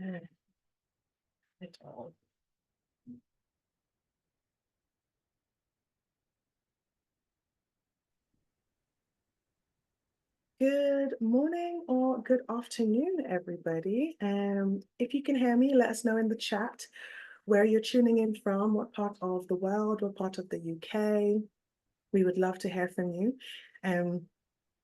At all. Good morning or good afternoon, everybody. If you can hear me, let us know in the chat where you're tuning in from, what part of the world, what part of the UK. We would love to hear from you.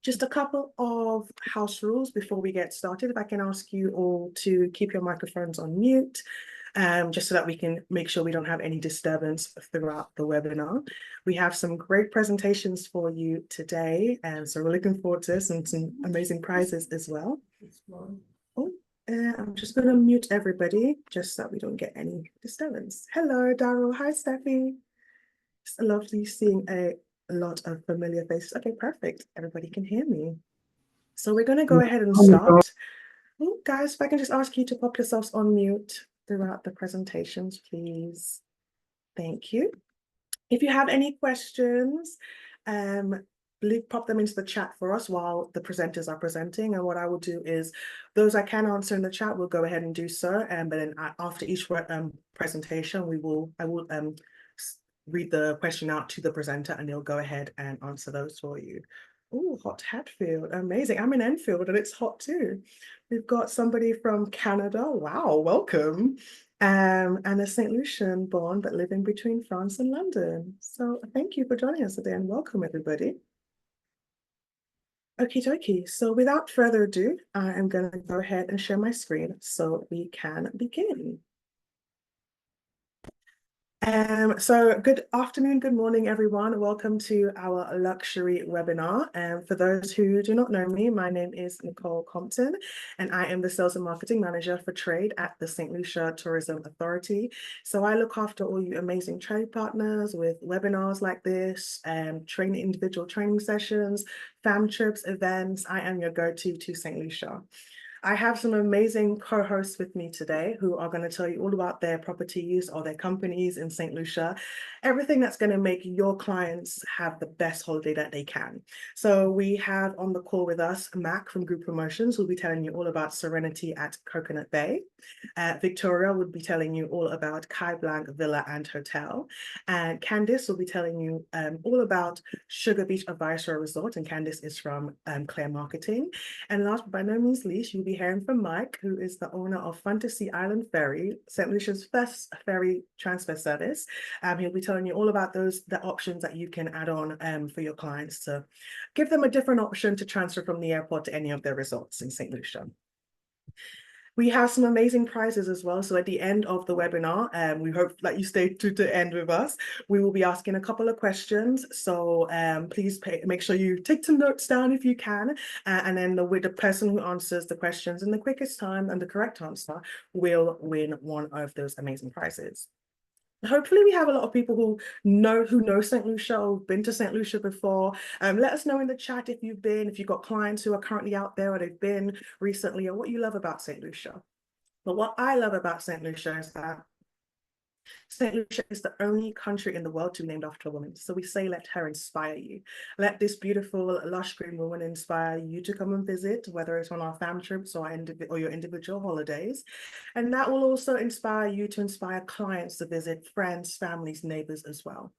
Just a couple of house rules before we get started. If I can ask you all to keep your microphones on mute, just so that we can make sure we don't have any disturbance throughout the webinar. We have some great presentations for you today, and so we're looking forward to this and some amazing prizes as well. Oh, I'm just going to mute everybody just so that we don't get any disturbance. Hello, Daryl. Hi, Steffi. It's lovely seeing a lot of familiar faces. Okay, perfect. Everybody can hear me. So we're going to go ahead and start. Oh, guys, if I can just ask you to pop yourselves on mute throughout the presentations, please. Thank you. If you have any questions, pop them into the chat for us while the presenters are presenting. And what I will do is those I can answer in the chat, we'll go ahead and do so. But then after each presentation, I will read the question out to the presenter and they'll go ahead and answer those for you. Oh, hot Hatfield, amazing. I'm in Enfield and it's hot too. We've got somebody from Canada. Wow, welcome. And a St. Lucian born but living between France and London. So thank you for joining us today and welcome everybody. Okie dokie. So without further ado, I am going to go ahead and share my screen so we can begin. So good afternoon, good morning, everyone. Welcome to our luxury webinar. For those who do not know me, my name is Nicole Compton, and I am the Sales and Marketing Manager for Trade at the St. Lucia Tourism Authority. So I look after all you amazing trade partners with webinars like this, individual training sessions, fam trips, events. I am your go-to to St. Lucia. I have some amazing co-hosts with me today who are going to tell you all about their properties or their companies in St. Lucia, everything that's going to make your clients have the best holiday that they can. So we have on the call with us Mac from Group Promotions, who'll be telling you all about Serenity at Coconut Bay. Victoria would be telling you all about Kai Blanc Villa and Hotel. And Candice will be telling you all about Sugar Beach Advisory Resort. And Candice is from Claire Marketing. And last but by no means least, you'll be hearing from Mike, who is the owner of Fantasy Island Ferry, St. Lucia's first ferry transfer service. He'll be telling you all about the options that you can add on for your clients to give them a different option to transfer from the airport to any of their resorts in St. Lucia. We have some amazing prizes as well. So at the end of the webinar, we hope that you stay to the end with us. We will be asking a couple of questions. So please make sure you take some notes down if you can. And then the person who answers the questions in the quickest time and the correct answer will win one of those amazing prizes. Hopefully we have a lot of people who know St. Lucia or been to St. Lucia before. Let us know in the chat if you've got clients who are currently out there or they've been recently, or what you love about St. Lucia. But what I love about St. Lucia is that St. Lucia is the only country in the world to be named after a woman. So we say, let her inspire you. Let this beautiful, lush green woman inspire you to come and visit, whether it's on our fam trips or your individual holidays. And that will also inspire you to inspire clients to visit friends, families, neighbors as well.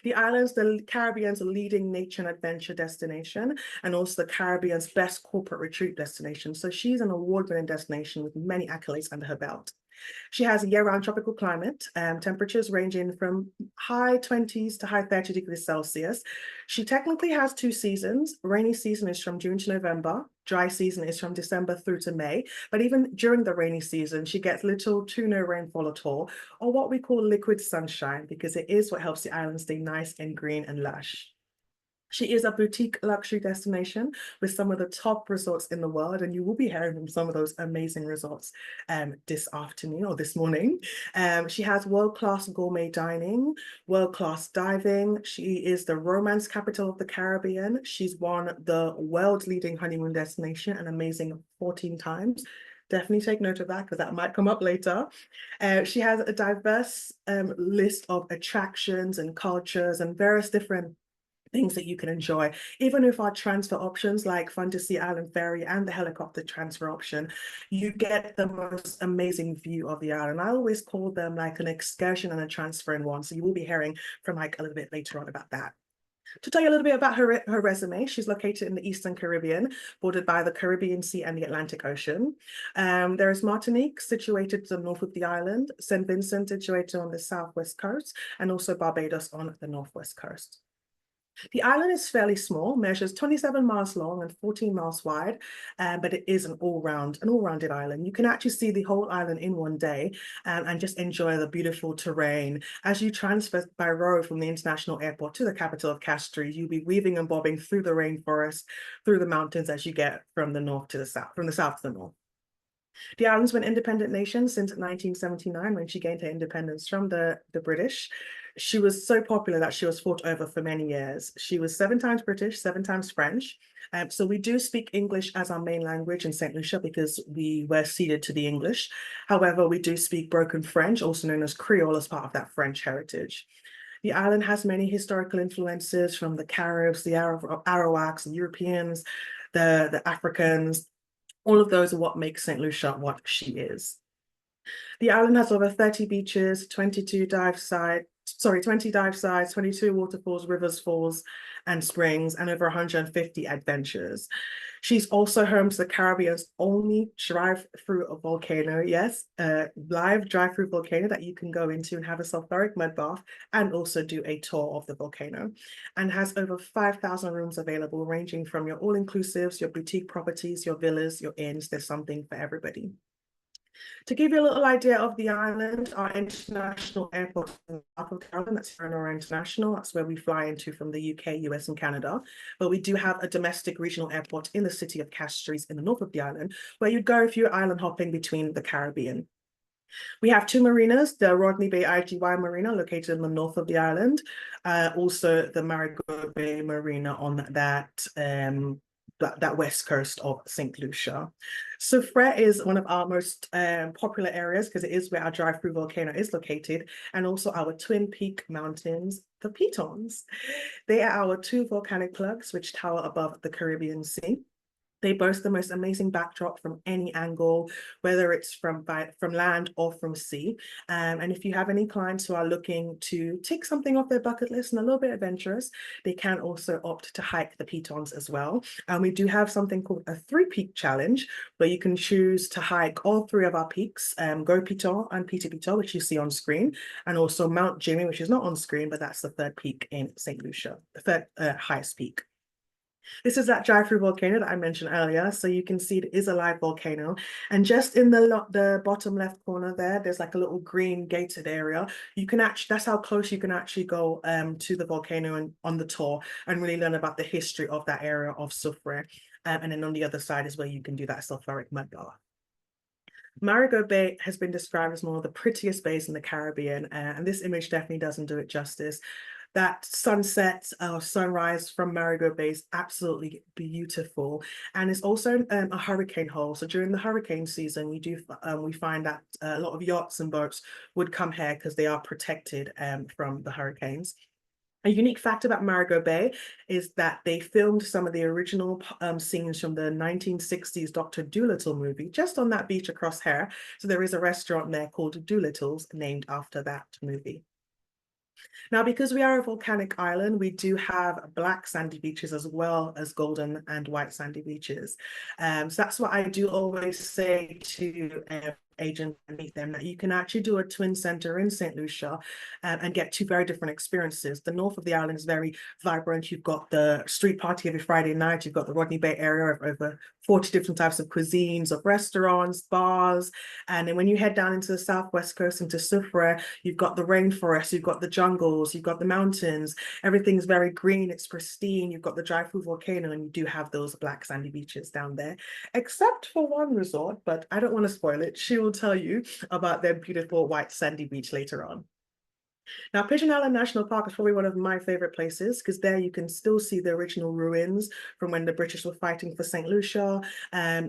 The islands, the Caribbean's leading nature and adventure destination, and also the Caribbean's best corporate retreat destination. So she's an award-winning destination with many accolades under her belt. She has a year-round tropical climate, temperatures ranging from high 20s to high 30 degrees Celsius. She technically has 2 seasons. Rainy season is from June to November. Dry season is from December through to May. But even during the rainy season, she gets little to no rainfall at all, or what we call liquid sunshine, because it is what helps the island stay nice and green and lush. She is a boutique luxury destination with some of the top resorts in the world, and you will be hearing from some of those amazing resorts this afternoon or this morning. She has world-class gourmet dining, world-class diving. She is the romance capital of the Caribbean. She's won the world's leading honeymoon destination an amazing 14 times. Definitely take note of that because that might come up later. She has a diverse list of attractions and cultures and various different things that you can enjoy. Even with our transfer options like Fantasy Island Ferry and the helicopter transfer option, you get the most amazing view of the island. I always call them like an excursion and a transfer in one. So you will be hearing from Mike a little bit later on about that. To tell you a little bit about her resume, she's located in the Eastern Caribbean, bordered by the Caribbean Sea and the Atlantic Ocean. There is Martinique, situated to the north of the island, St. Vincent, situated on the southwest coast, and also Barbados on the northwest coast. The island is fairly small, measures 27 miles long and 14 miles wide, but it is an all-rounded island. You can actually see the whole island in one day and just enjoy the beautiful terrain. As you transfer by road from the international airport to the capital of Castries, you'll be weaving and bobbing through the rainforest, through the mountains as you get from the north to the south, from the south to the north. The island's been an independent nation since 1979 when she gained her independence from the British. She was so popular that she was fought over for many years. She was 7 times British, 7 times French. So we do speak English as our main language in St. Lucia because we were ceded to the English. However, we do speak broken French, also known as Creole, as part of that French heritage. The island has many historical influences from the Caribs, the Arawaks, the Europeans, the Africans. All of those are what makes St. Lucia what she is. The island has over 30 beaches, 20 dive sites, 22 waterfalls, rivers, falls, and springs, and over 150 adventures. She's also home to the Caribbean's only drive-through volcano. Yes, live drive-through volcano that you can go into and have a sulfuric mud bath and also do a tour of the volcano. And has over 5,000 rooms available, ranging from your all-inclusives, your boutique properties, your villas, your inns. There's something for everybody. To give you a little idea of the island, our international airport in South of Carolina, that's Heronora International. That's where we fly into from the UK, US, and Canada. But we do have a domestic regional airport in the city of Castries in the north of the island, where you'd go if you're island hopping between the Caribbean. We have 2 marinas, the Rodney Bay IGY Marina, located in the north of the island. Also the Marigot Bay Marina on that west coast of St. Lucia. Soufrière is one of our most popular areas because it is where our drive-through volcano is located, and also our twin peak mountains, the Pitons. They are our 2 volcanic plugs which tower above the Caribbean Sea. They boast the most amazing backdrop from any angle, whether it's from land or from sea. And if you have any clients who are looking to tick something off their bucket list and a little bit adventurous, they can also opt to hike the Pitons as well. And we do have something called a 3-peak challenge, where you can choose to hike all 3 of our peaks, Gros Piton and Petit Piton, which you see on screen, and also Mount Jimmy, which is not on screen, but that's the 3rd peak in St. Lucia, the 3rd highest peak. This is that drive-through volcano that I mentioned earlier. So you can see it is a live volcano. And just in the bottom left corner there, there's like a little green gated area. You can actually, that's how close you can actually go to the volcano and on the tour and really learn about the history of that area of Soufrière. And then on the other side is where you can do that sulfuric mud bath. Marigot Bay has been described as one of the prettiest bays in the Caribbean, and this image definitely doesn't do it justice. That sunset or sunrise from Marigot Bay is absolutely beautiful, and it's also a hurricane hole. So during the hurricane season, we find that a lot of yachts and boats would come here because they are protected from the hurricanes. A unique fact about Marigot Bay is that they filmed some of the original scenes from the 1960s Dr. Dolittle movie just on that beach across here. So there is a restaurant there called Dolittle's named after that movie. Now, because we are a volcanic island, we do have black sandy beaches as well as golden and white sandy beaches. So that's what I do always say to agents and meet them, that you can actually do a twin center in St. Lucia and get 2 very different experiences. The north of the island is very vibrant. You've got the street party every Friday night. You've got the Rodney Bay area of over 40 different types of cuisines, of restaurants, bars. And then when you head down into the southwest coast, into Soufrière, you've got the rainforest, you've got the jungles, you've got the mountains. Everything's very green, it's pristine. You've got the drive-through volcano, and you do have those black sandy beaches down there, except for one resort, but I don't want to spoil it. She will tell you about their beautiful white sandy beach later on. Now, Pigeon Island National Park is probably one of my favorite places because there you can still see the original ruins from when the British were fighting for St. Lucia.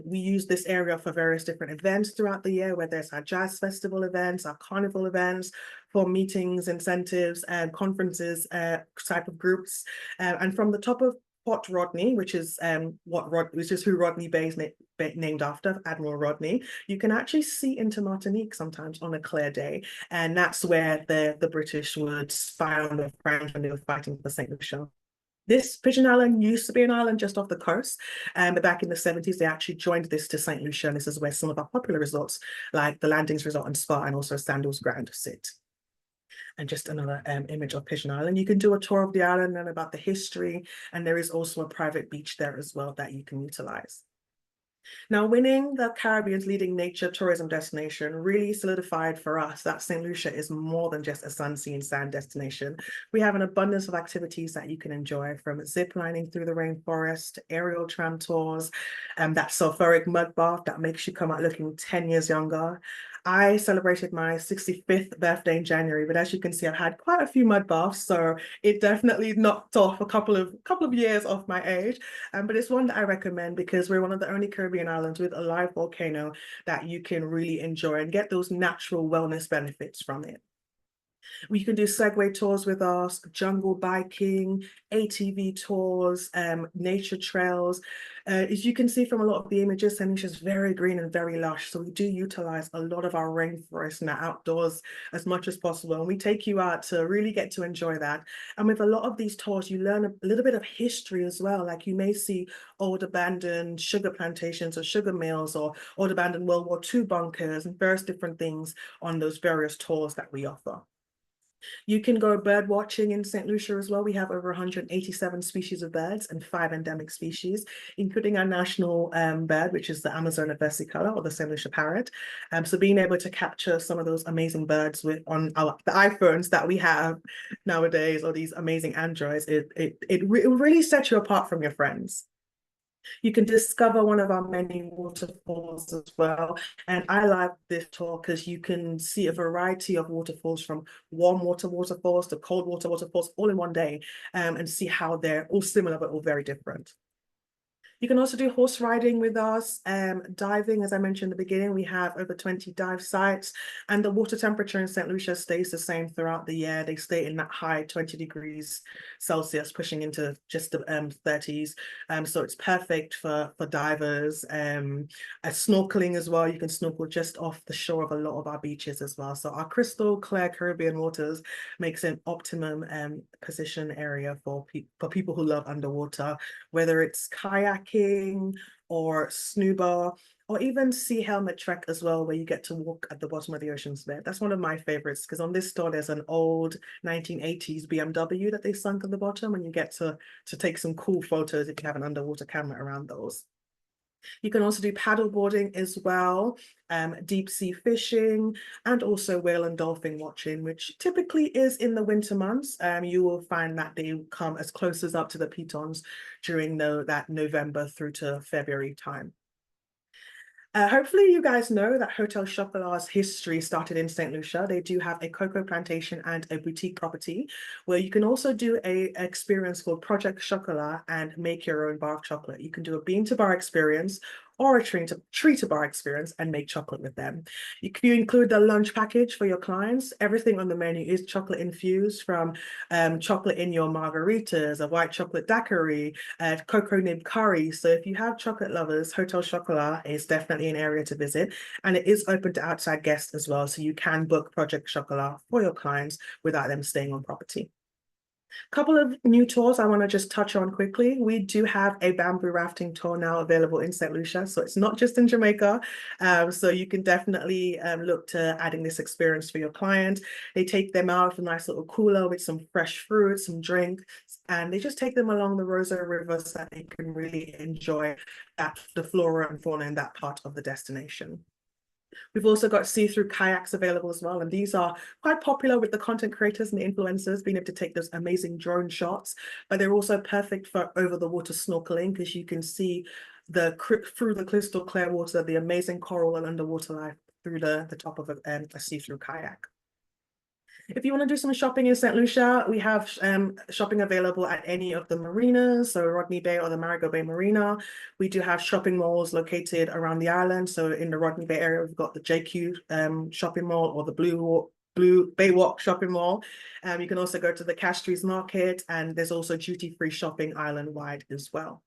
We use this area for various different events throughout the year, whether it's our jazz festival events, our carnival events, for meetings, incentives, and conferences type of groups. And from the top of Port Rodney, which is who Rodney Bay is named after, Admiral Rodney, you can actually see into Martinique sometimes on a clear day. And that's where the British would spy on the French when they were fighting for St. Lucia. This Pigeon Island used to be an island just off the coast, but back in the 70s, they actually joined this to St. Lucia, and this is where some of our popular resorts, like the Landings Resort and Spa and also Sandals Grand, sit. And just another image of Pigeon Island. You can do a tour of the island and about the history, and there is also a private beach there as well that you can utilize. Now, winning the Caribbean's leading nature tourism destination really solidified for us that St. Lucia is more than just a sun-seen sand destination. We have an abundance of activities that you can enjoy, from zip lining through the rainforest, aerial tram tours, and that sulfuric mud bath that makes you come out looking 10 years younger. I celebrated my 65th birthday in January, but as you can see, I've had quite a few mud baths, so it definitely knocked off a couple of years off my age. But it's one that I recommend because we're one of the only Caribbean islands with a live volcano that you can really enjoy and get those natural wellness benefits from it. You can do Segway tours with us, jungle biking, ATV tours, nature trails. As you can see from a lot of the images, St. Lucia is very green and very lush. So we do utilize a lot of our rainforest and our outdoors as much as possible. And we take you out to really get to enjoy that. And with a lot of these tours, you learn a little bit of history as well. Like you may see old abandoned sugar plantations or sugar mills or old abandoned World War II bunkers and various different things on those various tours that we offer. You can go bird watching in St. Lucia as well. We have over 187 species of birds and 5 endemic species, including our national bird, which is the Amazona versicolor, or the St. Lucia parrot. So being able to capture some of those amazing birds on the iPhones that we have nowadays, or these amazing Androids, it really sets you apart from your friends. You can discover one of our many waterfalls as well. And I like this tour because you can see a variety of waterfalls, from warm water waterfalls to cold water waterfalls, all in one day, and see how they're all similar but all very different. You can also do horse riding with us, diving, as I mentioned in the beginning. We have over 20 dive sites, and the water temperature in St. Lucia stays the same throughout the year. They stay in that high 20 degrees Celsius, pushing into just the 30s. So it's perfect for divers. Snorkeling as well. You can snorkel just off the shore of a lot of our beaches as well. So our crystal clear Caribbean waters makes an optimum position area for people who love underwater, whether it's kayaking or snuba, or even sea helmet trek as well, where you get to walk at the bottom of the ocean's bed. That's one of my favorites because on this store there's an old 1980s BMW that they sunk at the bottom, and you get to take some cool photos if you have an underwater camera around those. You can also do paddle boarding as well, deep sea fishing, and also whale and dolphin watching, which typically is in the winter months. You will find that they come as close as up to the pitons during that November through to February time. Hopefully you guys know that Hotel Chocolat's history started in St. Lucia. They do have a cocoa plantation and a boutique property where you can also do an experience called Project Chocolat and make your own bar of chocolate. You can do a bean to bar experience or a tree to bar experience and make chocolate with them. You include the lunch package for your clients. Everything on the menu is chocolate infused, from chocolate in your margaritas, a white chocolate daiquiri, cocoa nib curry. So if you have chocolate lovers, Hotel Chocolat is definitely an area to visit, and it is open to outside guests as well. So you can book Project Chocolat for your clients without them staying on property. Couple of new tours I want to just touch on quickly. We do have a bamboo rafting tour now available in St. Lucia, so it's not just in Jamaica. So you can definitely look to adding this experience for your client. They take them out with a nice little cooler with some fresh fruit, some drink, and they just take them along the Roseau River so that they can really enjoy the flora and fauna in that part of the destination. We've also got see-through kayaks available as well, and these are quite popular with the content creators and the influencers, being able to take those amazing drone shots, but they're also perfect for over-the-water snorkeling because you can see through the crystal clear water, the amazing coral and underwater life through the top of a see-through kayak. If you want to do some shopping in St. Lucia, we have shopping available at any of the marinas, so Rodney Bay or the Marigot Bay Marina. We do have shopping malls located around the island. So in the Rodney Bay area, we've got the JQ shopping mall or the Blue Baywalk shopping mall. You can also go to the Castries Market, and there's also duty-free shopping island-wide as well.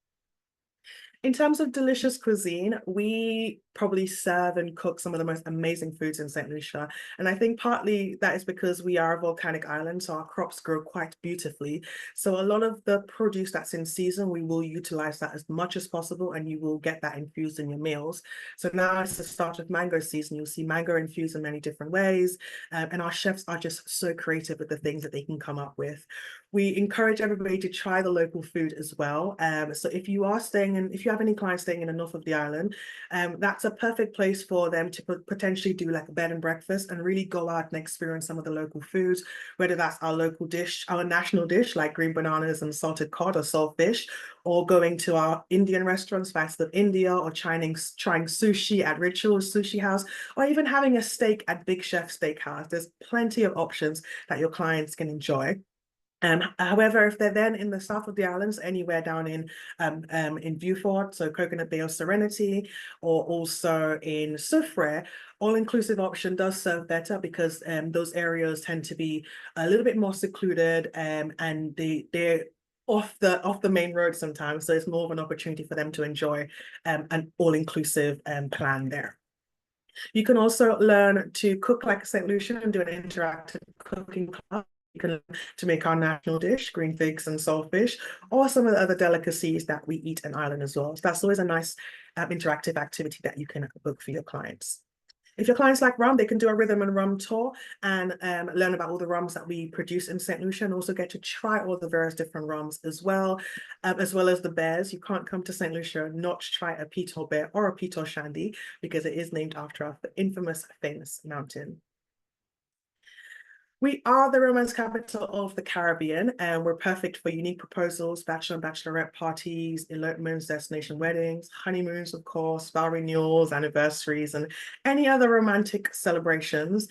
In terms of delicious cuisine, we probably serve and cook some of the most amazing foods in St. Lucia. And I think partly that is because we are a volcanic island, so our crops grow quite beautifully. So a lot of the produce that's in season, we will utilize that as much as possible, and you will get that infused in your meals. So now it's the start of mango season. You'll see mango infused in many different ways. And our chefs are just so creative with the things that they can come up with. We encourage everybody to try the local food as well. So if you have any clients staying in the north of the island, that's a perfect place for them to potentially do like a bed and breakfast and really go out and experience some of the local foods, whether that's our local dish, our national dish like green bananas and salted cod or saltfish, or going to our Indian restaurants, Spices of India, or trying sushi at Ritual Sushi House, or even having a steak at Big Chef Steakhouse. There's plenty of options that your clients can enjoy. However, if they're then in the south of the islands, anywhere down in Beaufort, so Coconut Bay or Serenity, or also in Soufrière, all-inclusive option does serve better because those areas tend to be a little bit more secluded, and they're off the main road sometimes, so it's more of an opportunity for them to enjoy an all-inclusive plan there. You can also learn to cook like a St. Lucian and do an interactive cooking class to make our national dish, green figs and saltfish, or some of the other delicacies that we eat on island as well. So that's always a nice interactive activity that you can book for your clients. If your clients like rum, they can do a rhythm and rum tour and learn about all the rums that we produce in St. Lucia, and also get to try all the various different rums as well as the bears. You can't come to St. Lucia and not try a Peto bear or a Peto shandy because it is named after our infamous, famous mountain. We are the romance capital of the Caribbean, and we're perfect for unique proposals, bachelor and bachelorette parties, elopements, destination weddings, honeymoons, of course, vow renewals, anniversaries, and any other romantic celebrations.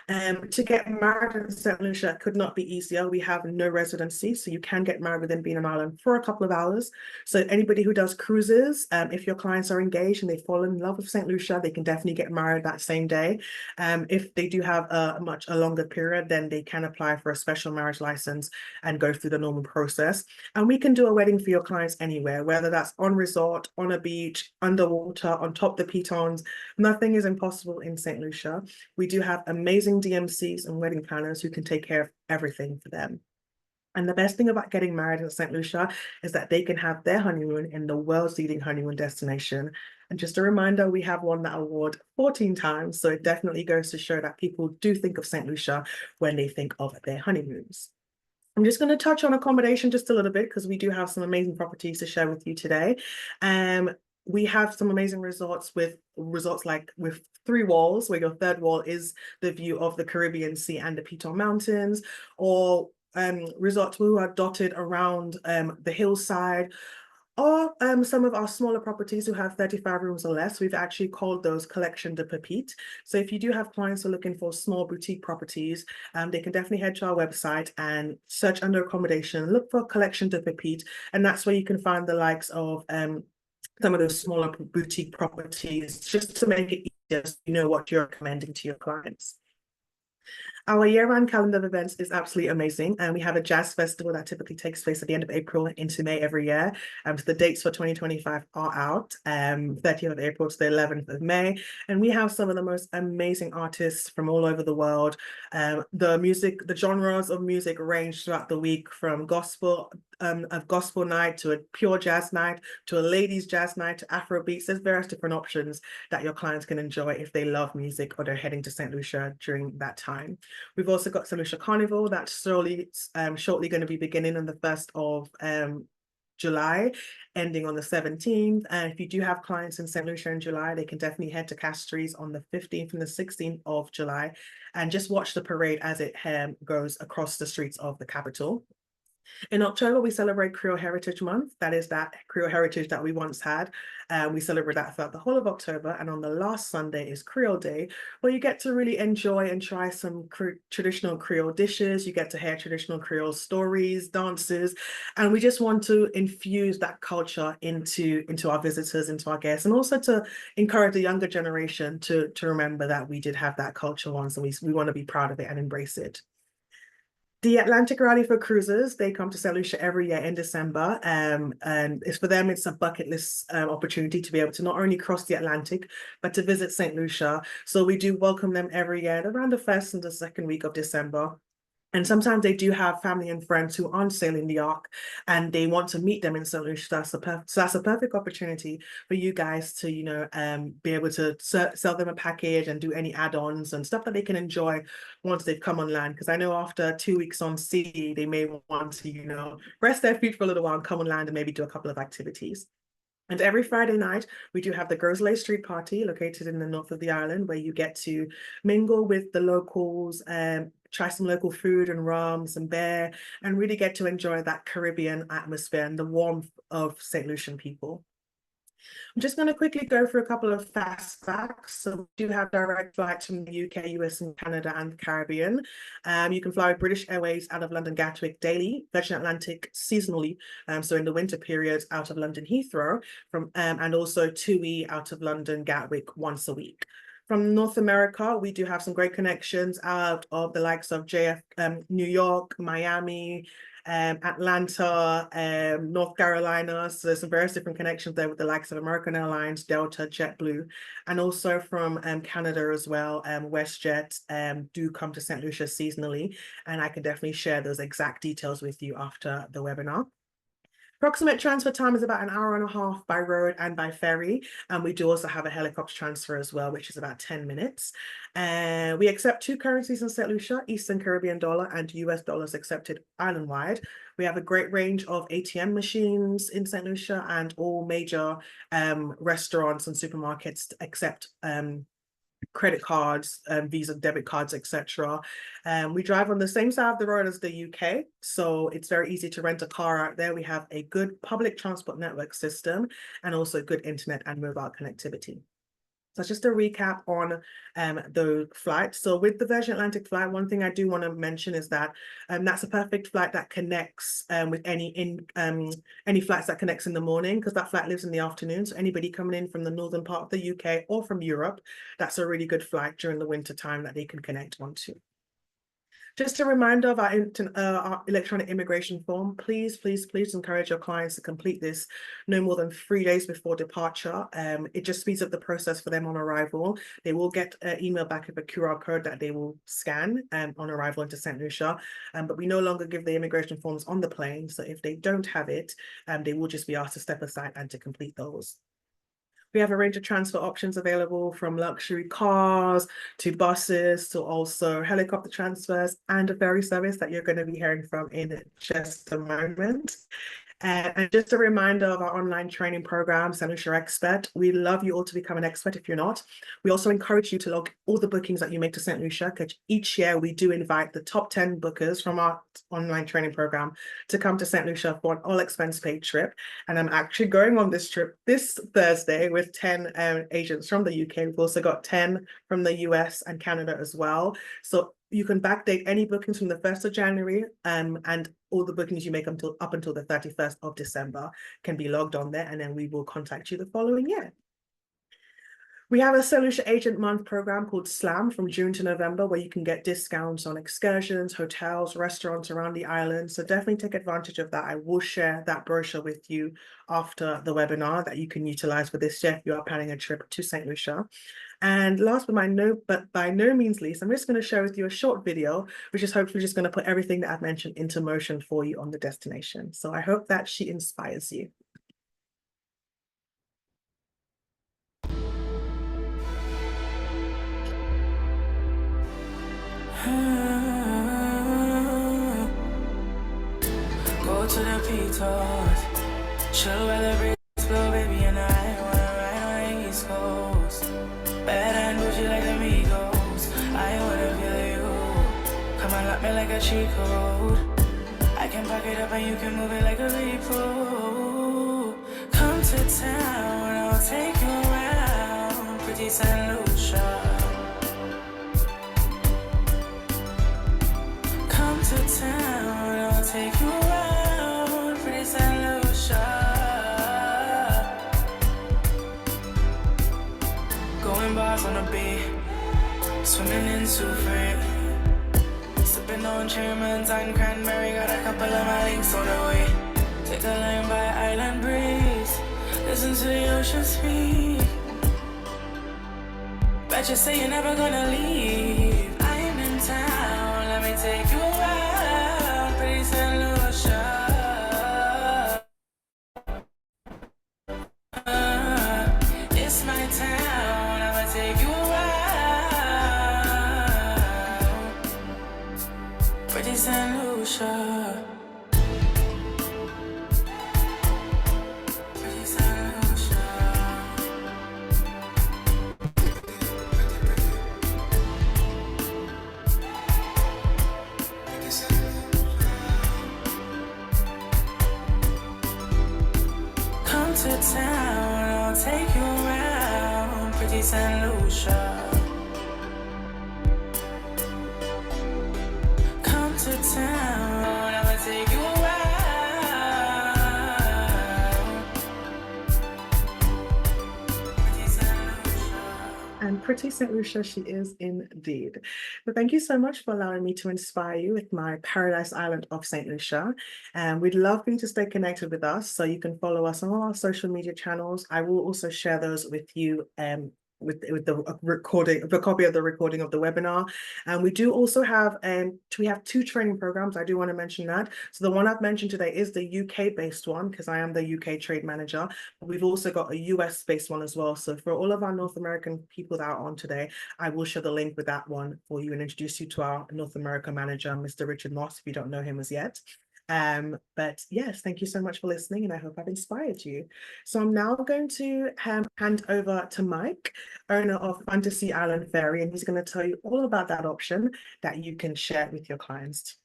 To get married in St. Lucia could not be easier. We have no residency, so you can get married within being an island for a couple of hours. So anybody who does cruises, if your clients are engaged and they fall in love with St. Lucia, they can definitely get married that same day. If they do have a longer period, then they can apply for a special marriage license and go through the normal process. And we can do a wedding for your clients anywhere, whether that's on resort, on a beach, underwater, on top of the pitons. Nothing is impossible in St. Lucia. We do have amazing DMCs and wedding planners who can take care of everything for them. And the best thing about getting married in St. Lucia is that they can have their honeymoon in the world's leading honeymoon destination. And just a reminder, we have won that award 14 times. So it definitely goes to show that people do think of St. Lucia when they think of their honeymoons. I'm just going to touch on accommodation just a little bit because we do have some amazing properties to share with you today. We have some amazing resorts with 3 walls, where your third wall is the view of the Caribbean Sea and the Piton Mountains, or resorts who are dotted around the hillside, or some of our smaller properties who have 35 rooms or less. We've actually called those Collection de Pépite. So if you do have clients who are looking for small boutique properties, they can definitely head to our website and search under accommodation, look for Collection de Pépite, and that's where you can find the likes of some of those smaller boutique properties, just to make it easier so you know what you're recommending to your clients. Our year-round calendar of events is absolutely amazing, and we have a jazz festival that typically takes place at the end of April into May every year. So the dates for 2025 are out, 30th of April to the 11th of May, and we have some of the most amazing artists from all over the world. The genres of music range throughout the week, from a gospel night to a pure jazz night to a ladies jazz night to Afro beats. There's various different options that your clients can enjoy if they love music or they're heading to St. Lucia during that time. We've also got St. Lucia Carnival that's shortly going to be beginning on the 1st of July, ending on the 17th. And if you do have clients in St. Lucia in July, they can definitely head to Castries on the 15th and the 16th of July and just watch the parade as it goes across the streets of the capital. In October, we celebrate Creole Heritage Month. That is that Creole heritage that we once had. We celebrate that throughout the whole of October. And on the last Sunday is Creole Day, where you get to really enjoy and try some traditional Creole dishes. You get to hear traditional Creole stories, dances, and we just want to infuse that culture into our visitors, into our guests, and also to encourage the younger generation to remember that we did have that culture once, and we want to be proud of it and embrace it. The Atlantic Rally for Cruisers, they come to St. Lucia every year in December. And it's for them, it's a bucket list opportunity to be able to not only cross the Atlantic, but to visit St. Lucia. So we do welcome them every year around the first and the second week of December. And sometimes they do have family and friends who aren't sailing the Ark and they want to meet them in St. Lucia. So that's a perfect opportunity for you guys to, be able to sell them a package and do any add-ons and stuff that they can enjoy once they've come on land. Because I know after 2 weeks on sea, they may want to, rest their feet for a little while and come on land and maybe do a couple of activities. And every Friday night, we do have the Grosley Street Party located in the north of the island, where you get to mingle with the locals, try some local food and rum, some beer, and really get to enjoy that Caribbean atmosphere and the warmth of St. Lucian people. I'm just going to quickly go through a couple of fast facts. So we do have direct flights from the UK, US, and Canada, and the Caribbean. You can fly with British Airways out of London Gatwick daily, Virgin Atlantic seasonally, so in the winter periods out of London Heathrow, and also TUI out of London Gatwick once a week. From North America, we do have some great connections out of the likes of New York, Miami, Atlanta, North Carolina. So there's some various different connections there with the likes of American Airlines, Delta, JetBlue, and also from Canada as well. WestJet do come to St. Lucia seasonally, and I can definitely share those exact details with you after the webinar. Approximate transfer time is about an hour and a half by road and by ferry. And we do also have a helicopter transfer as well, which is about 10 minutes. We accept two currencies in St. Lucia, Eastern Caribbean dollar and US dollars accepted island-wide. We have a great range of ATM machines in St. Lucia, and all major restaurants and supermarkets accept credit cards, Visa, debit cards, etc. We drive on the same side of the road as the UK, so it's very easy to rent a car out there. We have a good public transport network system and also good internet and mobile connectivity. So just a recap on the flight. So with the Virgin Atlantic flight, one thing I do want to mention is that that's a perfect flight that connects with any flights that connects in the morning, because that flight lives in the afternoon. So anybody coming in from the northern part of the UK or from Europe, that's a really good flight during the winter time that they can connect onto. Just a reminder of our electronic immigration form. Please encourage your clients to complete this no more than 3 days before departure. It just speeds up the process for them on arrival. They will get an email back with a QR code that they will scan on arrival into St. Lucia. But we no longer give the immigration forms on the plane. So if they don't have it, they will just be asked to step aside and to complete those. We have a range of transfer options available, from luxury cars to buses to also helicopter transfers and a ferry service that you're going to be hearing from in just a moment. And just a reminder of our online training program, St. Lucia Expert. We love you all to become an expert if you're not. We also encourage you to log all the bookings that you make to St. Lucia, because each year we do invite the top 10 bookers from our online training program to come to St. Lucia for an all expense paid trip. And I'm actually going on this trip this Thursday with 10 agents from the UK. We've also got 10 from the US and Canada as well. So you can backdate any bookings from the 1st of January, and all the bookings you make up until the 31st of December can be logged on there, and then we will contact you the following year. We have a St. Lucia Agent Month program called SLAM from June to November, where you can get discounts on excursions, hotels, restaurants around the island. So definitely take advantage of that. I will share that brochure with you after the webinar that you can utilize for this year if you are planning a trip to St. Lucia. And last but by no means least, I'm just going to share with you a short video, which is hopefully just going to put everything that I've mentioned into motion for you on the destination. So I hope that she inspires you. Go to the P-Toss, chill where the breeze blow, baby, and I wanna ride on the East Coast. Bad and bougie like the Migos, I wanna feel you. Come and lock me like a cheat code. I can can pack it up and you can move it like a repo. Come to town, I'll take you around. Pretty St. Lucia. Come to town, I'll take you around. Pretty St. Lucia. Going bars on the beat, swimming in Soufriere. Sipping on Chairman's and cranberry, got a couple of my links on the way. Take a line by Island Breeze, listen to the ocean speak. Bet you say you're never gonna leave. I am in town, let me take you around. Pretty St. Lucia. It's my town, I'ma take you around. Pretty St. Lucia. Pretty St. Lucia. Come to town, I'll take you around. Pretty St. Lucia. Come to town, I'ma take you around. Pretty St. Lucia. And pretty St. Lucia she is indeed. But thank you so much for allowing me to inspire you with my Paradise Island of St. Lucia. And we'd love for you to stay connected with us. So you can follow us on all our social media channels. I will also share those with you with the recording, the copy of the recording of the webinar. And we do also have we have 2 training programs. I do want to mention that. So the one I've mentioned today is the UK based one, because I am the UK trade manager. But we've also got a US based one as well. So for all of our North American people that are on today, I will share the link with that one for you and introduce you to our North America manager, Mr. Richard Moss, if you don't know him as yet. But yes, thank you so much for listening, and I hope I've inspired you. So I'm now going to hand over to Mike, owner of Fantasy Island Ferry, and he's going to tell you all about that option that you can share with your clients.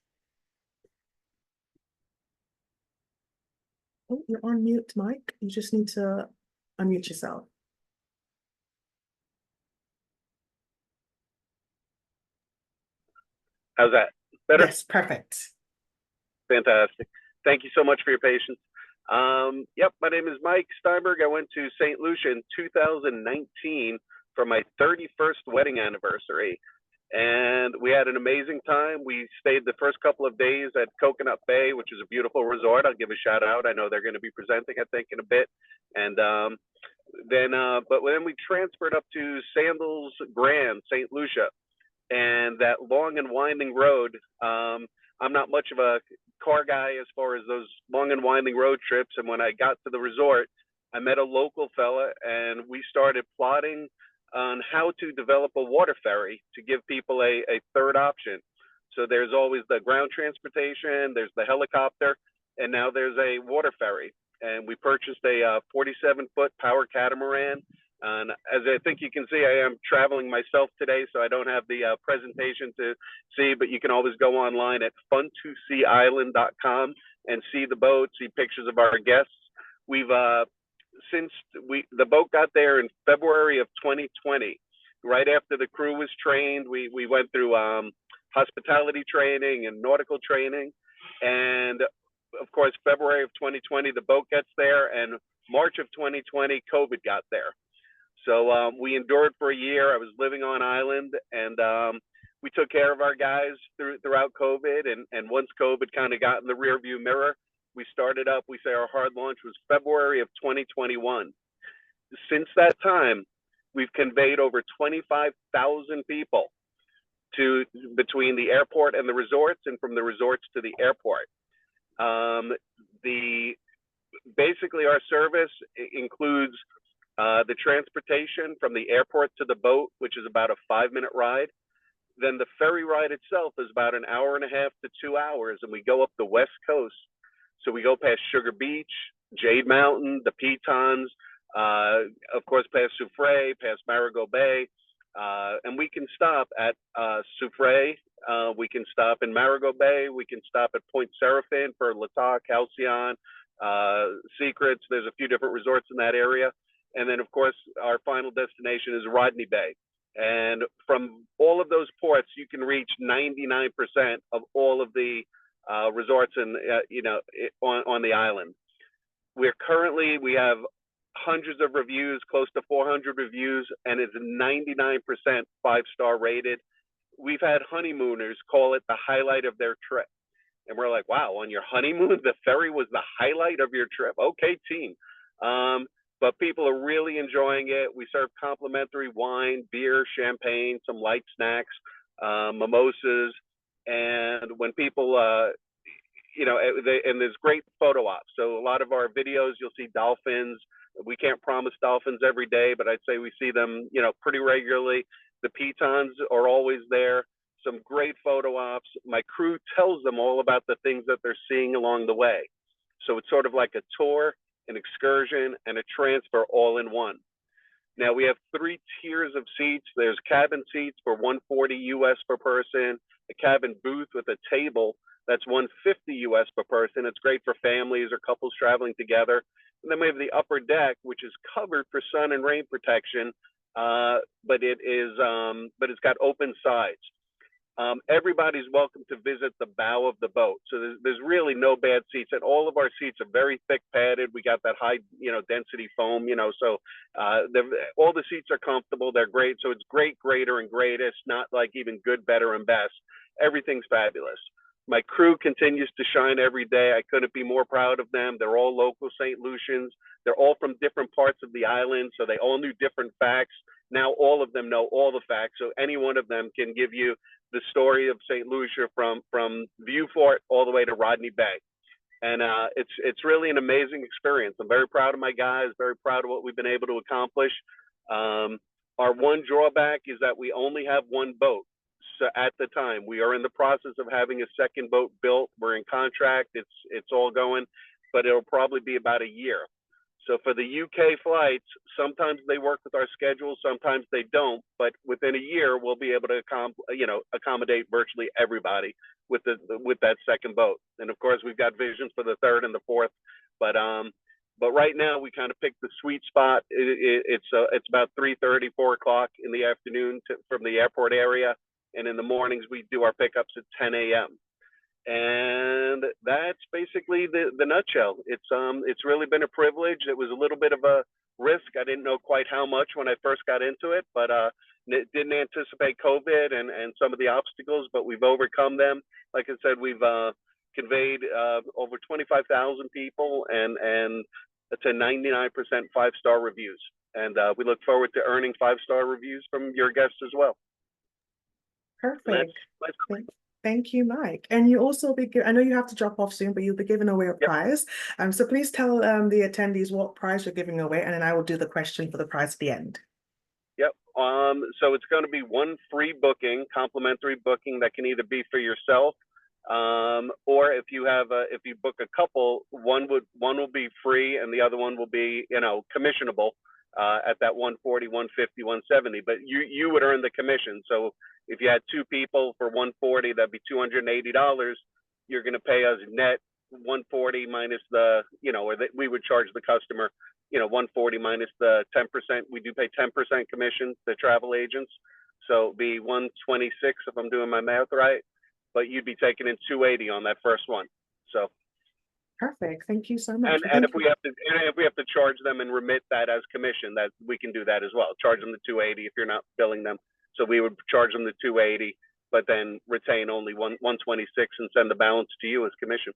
Oh, you're on mute, Mike. You just need to unmute yourself. How's that? Better? Yes, perfect. Fantastic. Thank you so much for your patience. Yep, my name is Mike Steinberg. I went to St. Lucia in 2019 for my 31st wedding anniversary. And we had an amazing time. We stayed the first couple of days at Coconut Bay, which is a beautiful resort. I'll give a shout out. I know they're going to be presenting, I think, in a bit. And but then we transferred up to Sandals Grand, St. Lucia. And that long and winding road, I'm not much of a car guy as far as those long and winding road trips. And when I got to the resort, I met a local fella and we started plotting on how to develop a water ferry to give people a third option. So there's always the ground transportation, there's the helicopter, and now there's a water ferry. And we purchased a 47-foot power catamaran. And as I think you can see, I am traveling myself today, so I don't have the presentation to see, but you can always go online at fun2seeisland.com and see the boat, see pictures of our guests. We've the boat got there in February of 2020, right after the crew was trained. We went through hospitality training and nautical training, and of course, February of 2020, the boat gets there, and March of 2020, COVID got there. So we endured for a year. I was living on island, and we took care of our guys throughout COVID. And once COVID kind of got in the rearview mirror, we started up. We say our hard launch was February of 2021. Since that time, we've conveyed over 25,000 people between the airport and the resorts, and from the resorts to the airport. Basically, our service includes the transportation from the airport to the boat, which is about a 5-minute ride. Then the ferry ride itself is about an hour and a half to 2 hours, and we go up the West Coast. So we go past Sugar Beach, Jade Mountain, the Pitons, of course, past Soufriere, past Marigot Bay, and we can stop at Soufriere We can stop in Marigot Bay. We can stop at Point Seraphin for Latak, Halcyon, Secrets. There's a few different resorts in that area. And then, of course, our final destination is Rodney Bay. And from all of those ports, you can reach 99% of all of the resorts and on the island. We have hundreds of reviews, close to 400 reviews, and it's 99% 5-star rated. We've had honeymooners call it the highlight of their trip. And we're like, wow, on your honeymoon, the ferry was the highlight of your trip. Okay, team. But people are really enjoying it. We serve complimentary wine, beer, champagne, some light snacks, mimosas. And when people, and there's great photo ops. So a lot of our videos, you'll see dolphins. We can't promise dolphins every day, but I'd say we see them, pretty regularly. The pitons are always there. Some great photo ops. My crew tells them all about the things that they're seeing along the way. So it's sort of like a tour, an excursion, and a transfer all in one. Now we have 3 tiers of seats. There's cabin seats for $140 US per person, a cabin booth with a table that's $150 US per person. It's great for families or couples traveling together. And then we have the upper deck, which is covered for sun and rain protection, but it's got open sides. Everybody's welcome to visit the bow of the boat. So there's really no bad seats, and all of our seats are very thick padded. We got that high, density foam, so all the seats are comfortable. They're great. So it's great, greater, and greatest, not like even good, better, and best. Everything's fabulous. My crew continues to shine every day. I couldn't be more proud of them. They're all local St. Lucians. They're all from different parts of the island, so they all knew different facts. Now all of them know all the facts, so any one of them can give you the story of St. Lucia from Viewport all the way to Rodney Bay. And it's really an amazing experience. I'm very proud of my guys, very proud of what we've been able to accomplish. Our one drawback is that we only have one boat. So at the time, we are in the process of having a second boat built. We're in contract. It's all going, but it'll probably be about a year. So for the UK flights, sometimes they work with our schedule, sometimes they don't. But within a year, we'll be able to accommodate virtually everybody with that second boat. And of course, we've got visions for the third and the fourth. But right now, we kind of picked the sweet spot. It's about 3:30, 4 o'clock in the afternoon from the airport area. And in the mornings, we do our pickups at 10 a.m. And that's basically the nutshell. It's really been a privilege. It was a little bit of a risk. I didn't know quite how much when I first got into it, but didn't anticipate COVID and some of the obstacles, but we've overcome them. Like I said, we've conveyed over 25,000 people and to 99% 5-star reviews. And we look forward to earning 5-star reviews from your guests as well. Perfect. Thank you, Mike. And you also I know you have to drop off soon, but you'll be giving away a prize. So please tell the attendees what prize you're giving away, and then I will do the question for the prize at the end. Yep. So it's going to be one free booking, complimentary booking that can either be for yourself, or if you book a couple, one will be free and the other one will be, commissionable at that 140, 150, 170. But you would earn the commission. So if you had 2 people for 140, that'd be $280. You're going to pay us net 140 minus the, we would charge the customer, 140 minus the 10%. We do pay 10% commission to travel agents. So it'd be 126 if I'm doing my math right, but you'd be taking in 280 on that first one. So. Perfect. Thank you so much. And if we have to charge them and remit that as commission, that we can do that as well. Charge them the 280 if you're not billing them. So we would charge them the 280, but then retain only 126 and send the balance to you as commission.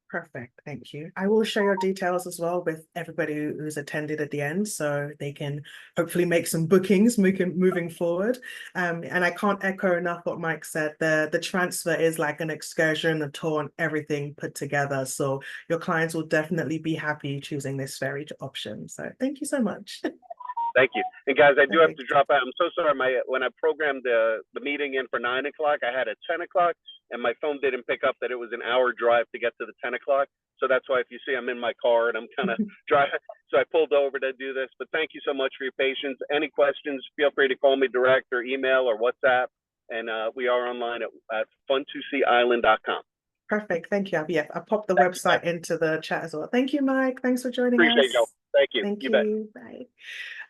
Perfect. Thank you. I will share your details as well with everybody who's attended at the end, so they can hopefully make some bookings moving forward. And I can't echo enough what Mike said. The transfer is like an excursion, a tour, and everything put together. So your clients will definitely be happy choosing this ferry option. So thank you so much. Thank you. And guys, I do have to drop out. I'm so sorry. When I programmed the meeting in for 9 o'clock, I had it 10 o'clock, and my phone didn't pick up that it was an hour drive to get to the 10 o'clock. So that's why if you see I'm in my car and I'm kind of driving, so I pulled over to do this. But thank you so much for your patience. Any questions, feel free to call me direct or email or WhatsApp, And we are online at fun2seeisland.com. Perfect. Thank you. Yeah, I popped the Thank you, website into the chat as well. Thank you, Mike. Thanks for joining appreciate us. you. Thank you. Thank You bet. you. Bye.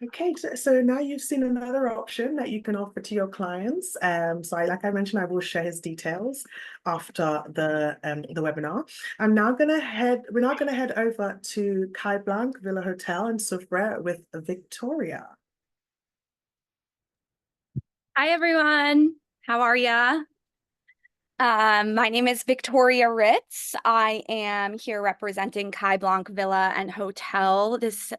Okay, so now you've seen another option that you can offer to your clients. Like I mentioned, I will share his details after the webinar. We're now gonna head over to Kai Blanc Villa Hotel in Soufrière with Victoria. Hi, everyone. How are ya? My name is Victoria Ritz. I am here representing Kai Blanc Villa and Hotel this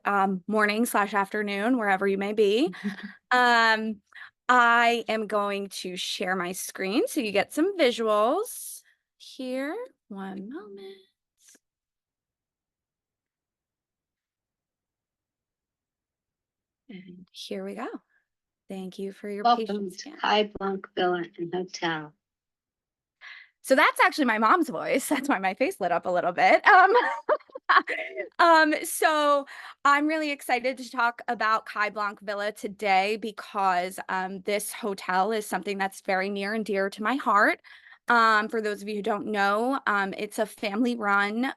morning/afternoon, wherever you may be. I am going to share my screen so you get some visuals here. One moment. And here we go. Thank you for your Welcome patience. to Kai Blanc Villa and Hotel. So that's actually my mom's voice. That's why my face lit up a little bit. So I'm really excited to talk about Kai Blanc Villa today because this hotel is something that's very near and dear to my heart. For those of you who don't know, it's a family-run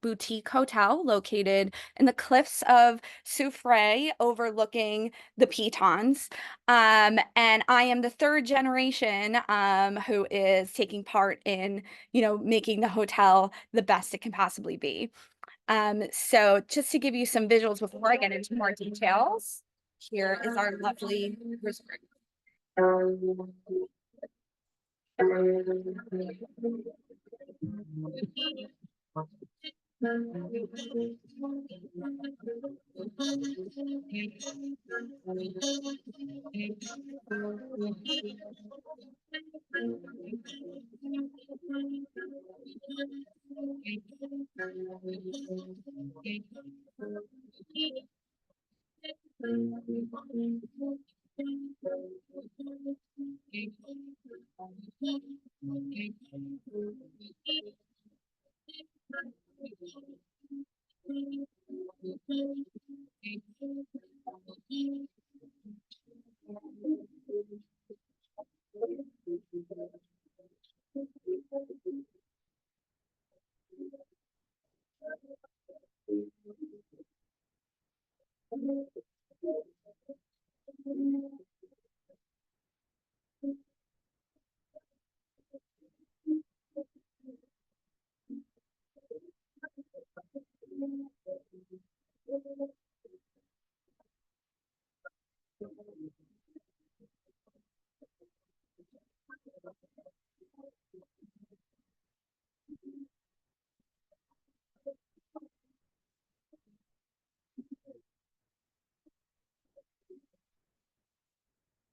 boutique hotel located in the cliffs of Soufrière overlooking the Pitons. And I am the third generation who is taking part in, making the hotel the best it can possibly be. So just to give you some visuals before I get into more details, here is our lovely resort.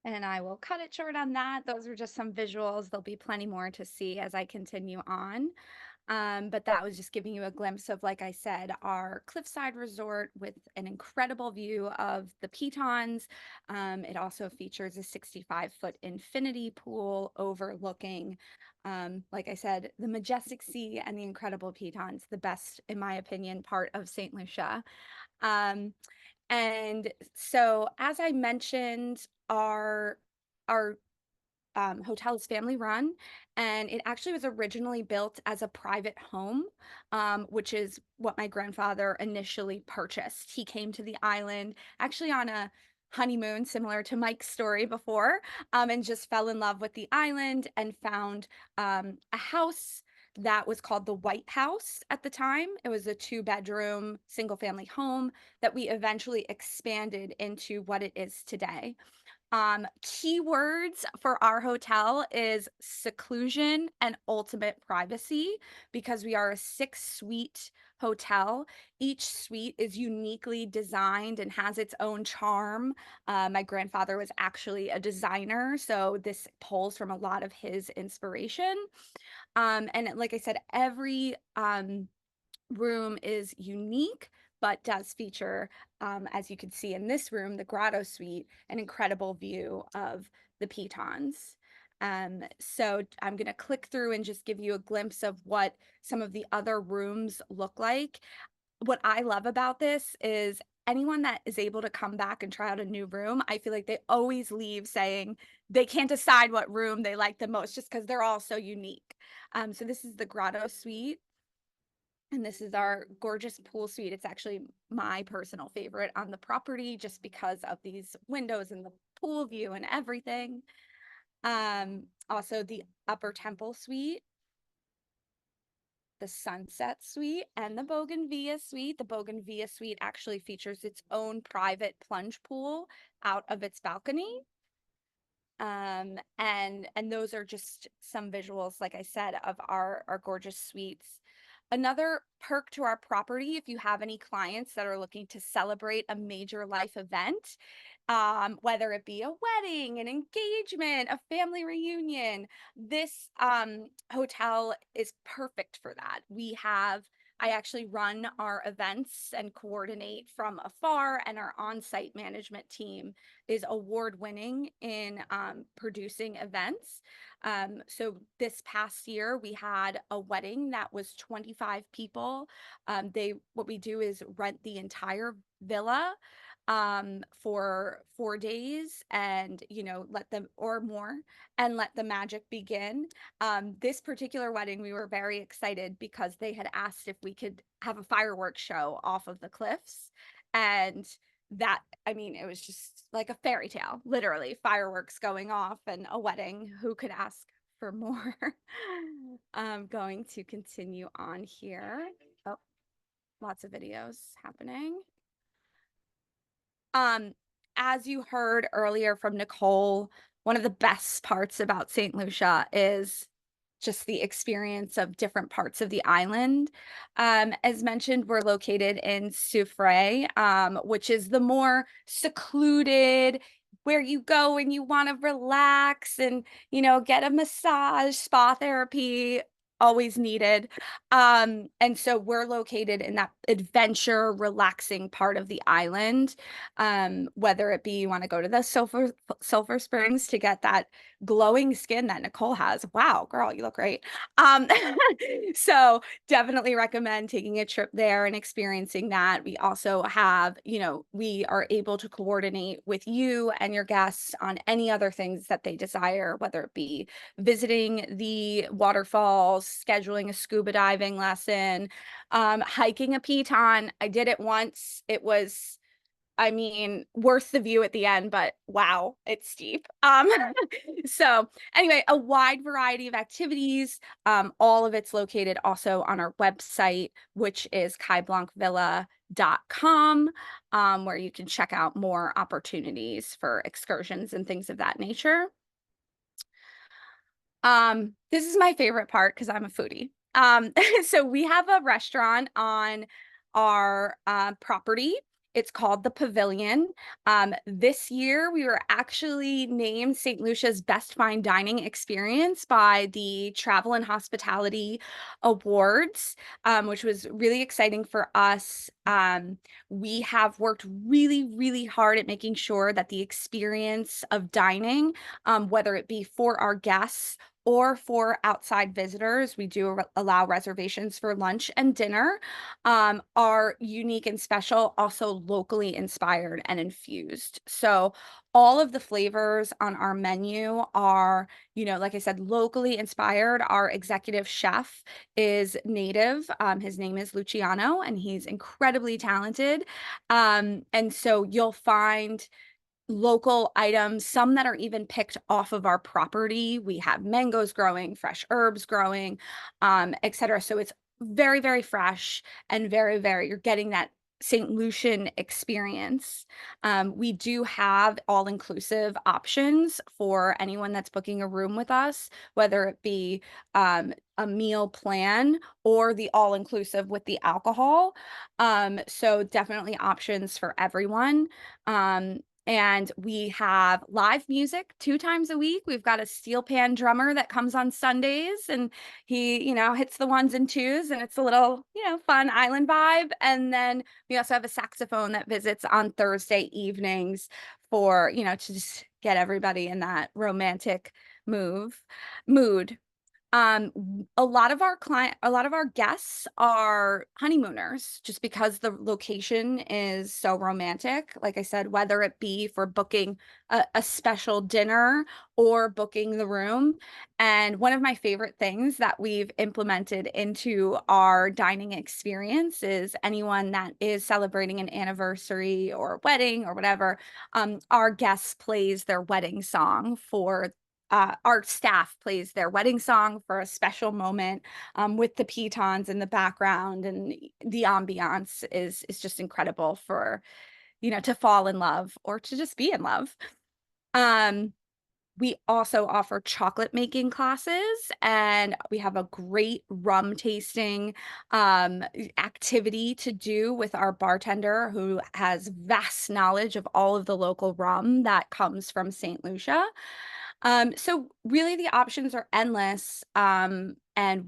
And I will cut it short on that. Those are just some visuals. There'll be plenty more to see as I continue on. But that was just giving you a glimpse of, like I said, our cliffside resort with an incredible view of the Pitons. It also features a 65-foot infinity pool overlooking, like I said, the majestic sea and the incredible Pitons, the best, in my opinion, part of St. Lucia. And so, as I mentioned, our hotel is family run, and it actually was originally built as a private home, which is what my grandfather initially purchased. He came to the island actually on a honeymoon, similar to Mike's story before, and just fell in love with the island and found a house that was called the White House at the time. It was a 2-bedroom, single-family home that we eventually expanded into what it is today. Keywords for our hotel is seclusion and ultimate privacy because we are a 6-suite hotel. Each suite is uniquely designed and has its own charm. My grandfather was actually a designer, so this pulls from a lot of his inspiration. And like I said, every room is unique, but does feature, as you can see in this room, the Grotto Suite, an incredible view of the Pitons. So I'm going to click through and just give you a glimpse of what some of the other rooms look like. What I love about this is anyone that is able to come back and try out a new room, I feel like they always leave saying they can't decide what room they like the most just because they're all so unique. So this is the Grotto Suite. And this is our gorgeous pool suite. It's actually my personal favorite on the property just because of these windows and the pool view and everything. Also the Upper Temple Suite, the Sunset Suite, and the Bougainvillea Suite. The Bougainvillea Suite actually features its own private plunge pool out of its balcony. And those are just some visuals, like I said, of our gorgeous suites. Another perk to our property, if you have any clients that are looking to celebrate a major life event, whether it be a wedding, an engagement, a family reunion, this hotel is perfect for that. I actually run our events and coordinate from afar, and our on-site management team is award-winning in producing events. So this past year, we had a wedding that was 25 people. What we do is rent the entire villa for 4 days, and let them, or more, and let the magic begin. This particular wedding, we were very excited because they had asked if we could have a fireworks show off of the cliffs, and that, I mean, it was just like a fairy tale, literally fireworks going off and a wedding. Who could ask for more? I'm going to continue on here. Oh, lots of videos happening. As you heard earlier from Nicole, one of the best parts about St. Lucia is just the experience of different parts of the island. As mentioned, we're located in Soufrière, which is the more secluded, where you go and you want to relax and, get a massage, spa therapy, always needed. And so we're located in that adventure, relaxing part of the island. Whether it be you want to go to the Sulphur Springs to get that glowing skin that Nicole has. Wow, girl, you look great. So definitely recommend taking a trip there and experiencing that. We also have, we are able to coordinate with you and your guests on any other things that they desire, whether it be visiting the waterfalls, scheduling a scuba diving lesson, hiking a piton. I did it once. It was, I mean, worth the view at the end, but wow, it's steep. So anyway, a wide variety of activities. All of it's located also on our website, which is caiblancvilla.com, where you can check out more opportunities for excursions and things of that nature. This is my favorite part because I'm a foodie. So we have a restaurant on our property. It's called the Pavilion. This year, we were actually named St. Lucia's Best Fine Dining Experience by the Travel and Hospitality Awards, which was really exciting for us. We have worked really, really hard at making sure that the experience of dining, whether it be for our guests or for outside visitors, we do allow reservations for lunch and dinner, are unique and special, also locally inspired and infused. So all of the flavors on our menu are, like I said, locally inspired. Our executive chef is native. His name is Luciano, and he's incredibly talented. And so you'll find local items, some that are even picked off of our property. We have mangoes growing, fresh herbs growing, etc. So it's very, very fresh and very, very, you're getting that St. Lucian experience. We do have all-inclusive options for anyone that's booking a room with us, whether it be a meal plan or the all-inclusive with the alcohol. So definitely options for everyone. And we have live music 2 times a week. We've got a steel pan drummer that comes on Sundays, and he, hits the ones and twos, and it's a little, fun island vibe. And then we also have a saxophone that visits on Thursday evenings for, to just get everybody in that romantic mood. A lot of our guests are honeymooners just because the location is so romantic. Like I said, whether it be for booking a special dinner or booking the room. And one of my favorite things that we've implemented into our dining experience is anyone that is celebrating an anniversary or wedding or whatever, our guests plays their wedding song for our staff plays their wedding song for a special moment, with the pitons in the background, and the ambiance is just incredible for, to fall in love or to just be in love. We also offer chocolate making classes, and we have a great rum tasting activity to do with our bartender who has vast knowledge of all of the local rum that comes from St. Lucia. So really the options are endless. And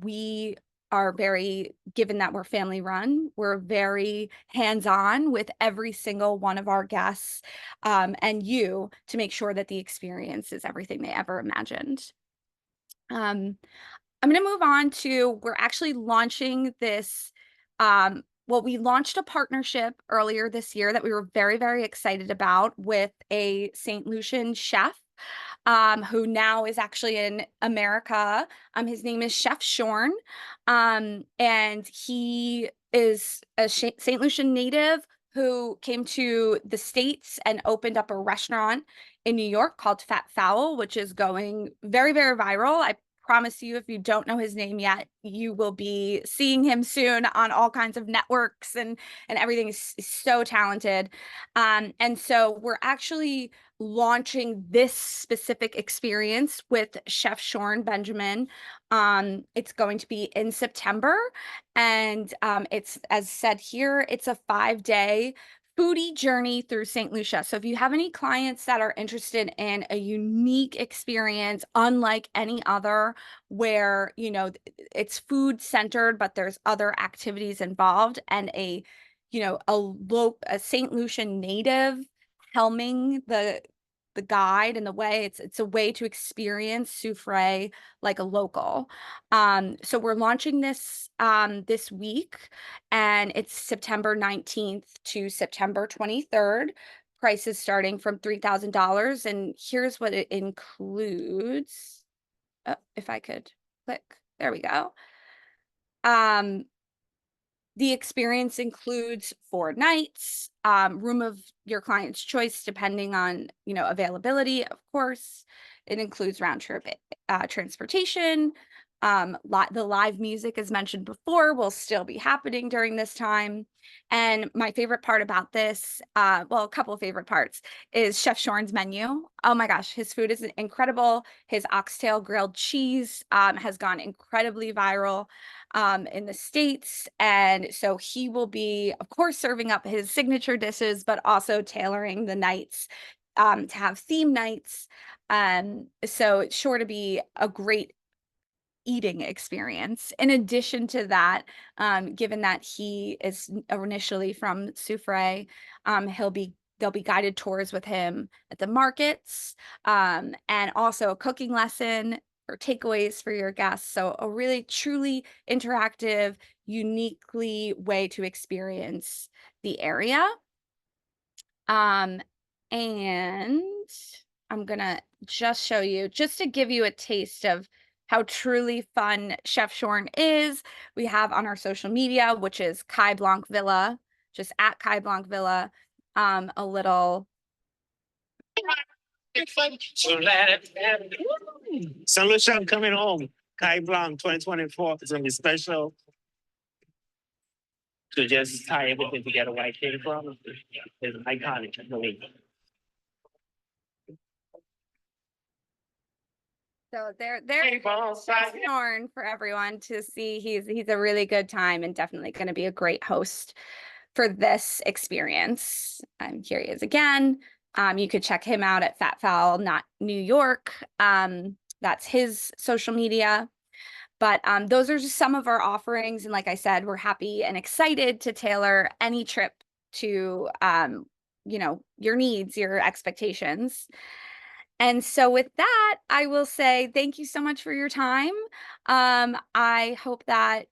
we are given that we're family run, we're very hands-on with every single one of our guests, and you, to make sure that the experience is everything they ever imagined. I'm going to move on to, we're actually launching this, well, we launched a partnership earlier this year that we were very, very excited about with a St. Lucian chef, who now is actually in America. His name is Chef Shorn, and he is a St. Lucian native who came to the States and opened up a restaurant in New York called Fat Fowl, which is going very, very viral. I promise you, if you don't know his name yet, you will be seeing him soon on all kinds of networks, and everything is so talented. And so we're actually launching this specific experience with Chef Shorn Benjamin. It's going to be in September, and it's, as said here, it's a 5-day foodie journey through St. Lucia. So if you have any clients that are interested in a unique experience, unlike any other, where, it's food centered, but there's other activities involved, and a St. Lucian native helming the guide and the way, it's a way to experience Soufrière like a local. So we're launching this this week, and it's September 19th to September 23rd. Prices starting from $3,000, and here's what it includes. If I could click, there we go. The experience includes 4 nights, room of your client's choice, depending on, availability, of course. It includes round trip transportation. The live music, as mentioned before, will still be happening during this time. And my favorite part about this, well, a couple of favorite parts, is Chef Shorn's menu. Oh my gosh, his food is incredible. His oxtail grilled cheese has gone incredibly viral in the States. And so he will be, of course, serving up his signature dishes, but also tailoring the nights to have theme nights. So it's sure to be a great eating experience. In addition to that, given that he is initially from Soufrière, there'll be guided tours with him at the markets, and also a cooking lesson or takeaways for your guests. So a really truly interactive, uniquely way to experience the area. And I'm gonna just show you, just to give you a taste of how truly fun Chef Shorn is. We have on our social media, which is Kai Blanc Villa, just at Kai Blanc Villa, a little. St. Lucia coming home. Kai Blanc 2024 is gonna be special. To just tie everything together where I came from is iconic for me. So there's Shorn for everyone to see. He's a really good time, and definitely going to be a great host for this experience. Here he is again. You could check him out at Fat Fowl, not New York. That's his social media. But those are just some of our offerings. And like I said, we're happy and excited to tailor any trip to, your needs, your expectations. And so with that, I will say thank you so much for your time. I hope that,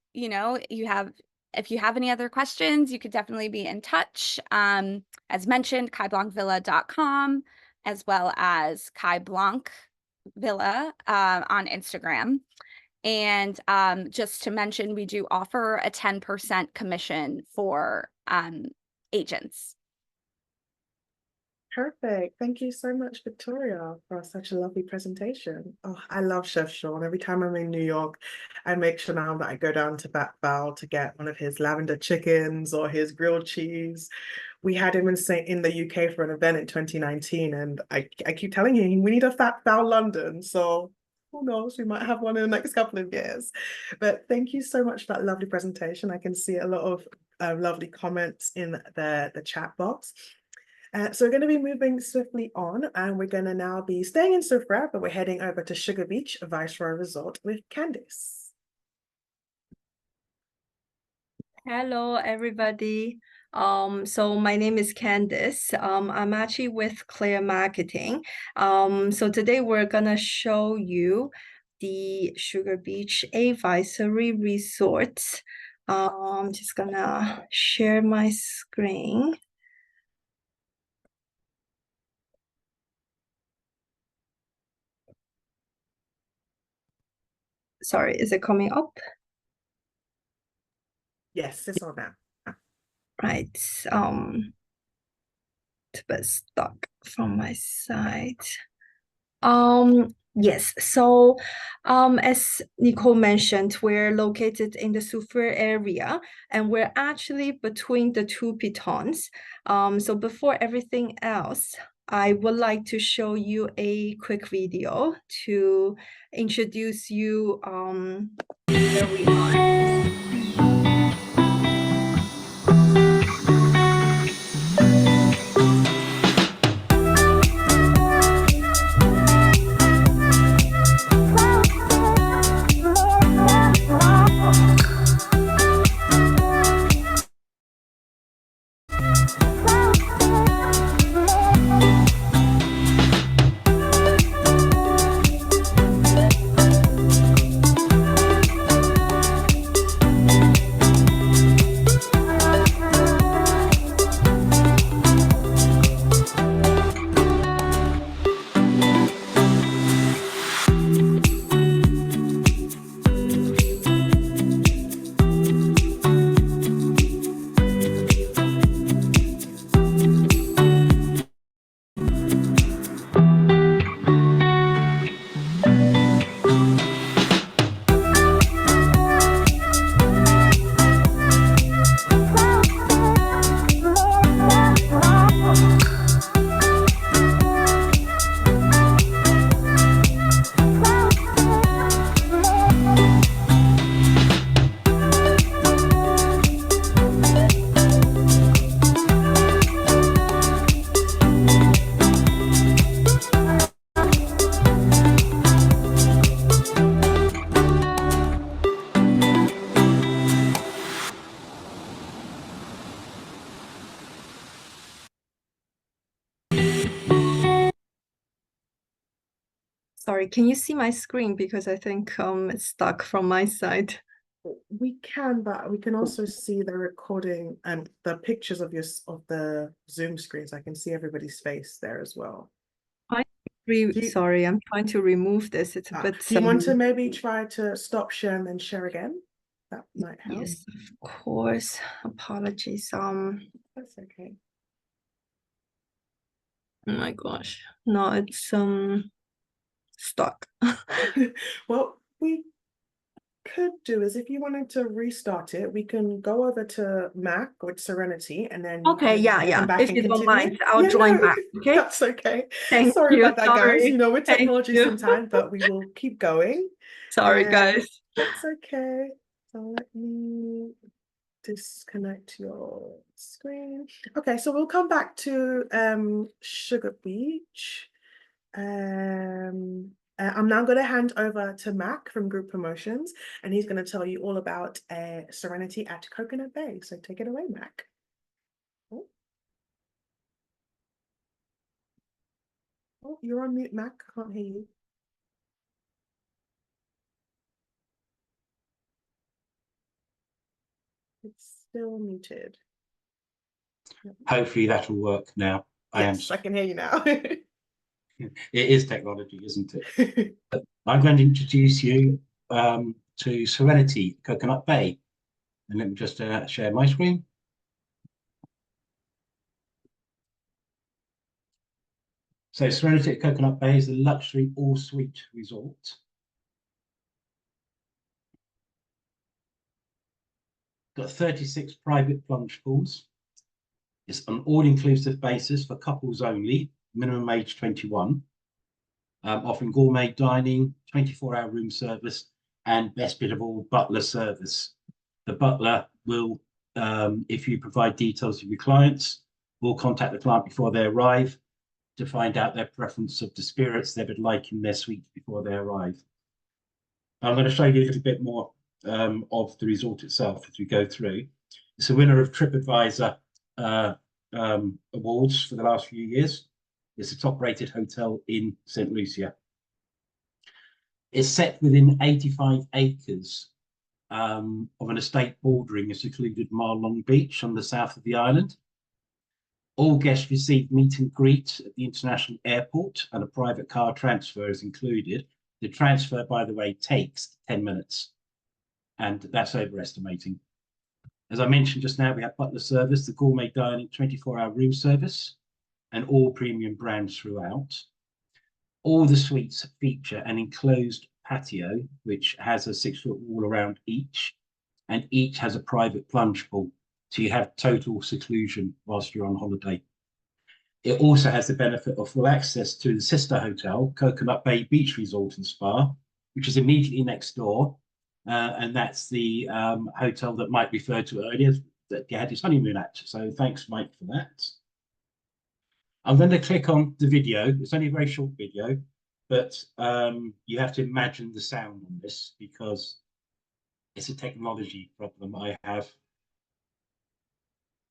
if you have any other questions, you could definitely be in touch. As mentioned, kaiblancvilla.com, as well as Kai Blanc Villa on Instagram. And just to mention, we do offer a 10% commission for agents. Perfect. Thank you so much, Victoria, for such a lovely presentation. Oh, I love Chef Sean. Every time I'm in New York, I make sure now that I go down to Bat Val to get one of his lavender chickens or his grilled cheese. We had him in the UK for an event in 2019, and I keep telling him we need a Fat Val London. So who knows, we might have one in the next couple of years. But thank you so much for that lovely presentation. I can see a lot of lovely comments in the chat box. So we're going to be moving swiftly on, and we're going to now be staying in Soufriere, but we're heading over to Sugar Beach, Viceroy Resort with Candice. Hello, everybody. So my name is Candice. I'm actually with Claire Marketing. So today we're gonna show you the Sugar Beach Advisory Resort. I'm just gonna share my screen. Sorry, is it coming up? Yes, it's on now. Right. It's a bit stuck from my side. Yes, so as Nicole mentioned, we're located in the Soufriere area, and we're actually between the two pitons. So before everything else, I would like to show you a quick video to introduce you where we are. Sorry, can you see my screen? Because I think it's stuck from my side. We can, but we can also see the recording and the pictures of the Zoom screens. I can see everybody's face there as well. Sorry, I'm trying to remove this. It's a bit. Do you want to maybe try to stop share and then share again? That might help. Yes, of course. Apologies. That's okay. Oh my gosh. No, it's stuck. What we could do is if you wanted to restart it, we can go over to Mac with Serenity and then Okay, yeah. If you don't mind, I'll join back. Okay. That's okay. Thank Sorry you. about that, guys. You know, with Thank technology you. sometimes, but we will keep going. Sorry, guys. That's okay. So let me disconnect your screen. Okay, so we'll come back to Sugar Beach. I'm now going to hand over to Mac from Group Promotions, and he's going to tell you all about Serenity at Coconut Bay. So take it away, Mac. Oh, you're on mute, Mac. I can't hear you. It's still muted. Hopefully that'll work now. Yes, I can hear you now. It is technology, isn't it? I'm going to introduce you to Serenity Coconut Bay. And let me just share my screen. So Serenity at Coconut Bay is a luxury all-suite resort. Got 36 private plunge pools. It's an all-inclusive basis for couples only, minimum age 21, offering gourmet dining, 24-hour room service, and best bit of all, butler service. The butler will, if you provide details of your clients, will contact the client before they arrive to find out their preference of the spirits they would like in their suite before they arrive. I'm going to show you a little bit more of the resort itself as we go through. It's a winner of TripAdvisor awards for the last few years. It's a top-rated hotel in St. Lucia. It's set within 85 acres of an estate bordering a secluded mile-long beach on the south of the island. All guests receive meet and greet at the international airport, and a private car transfer is included. The transfer, by the way, takes 10 minutes, and that's overestimating. As I mentioned just now, we have butler service, the gourmet dining, 24-hour room service, and all premium brands throughout. All the suites feature an enclosed patio, which has a 6-foot wall around each, and each has a private plunge pool. So you have total seclusion whilst you're on holiday. It also has the benefit of full access to the sister hotel, Coconut Bay Beach Resort and Spa, which is immediately next door. And that's the hotel that Mike referred to earlier that he had his honeymoon at. So thanks, Mike, for that. I'm going to click on the video. It's only a very short video, but you have to imagine the sound on this because it's a technology problem I have.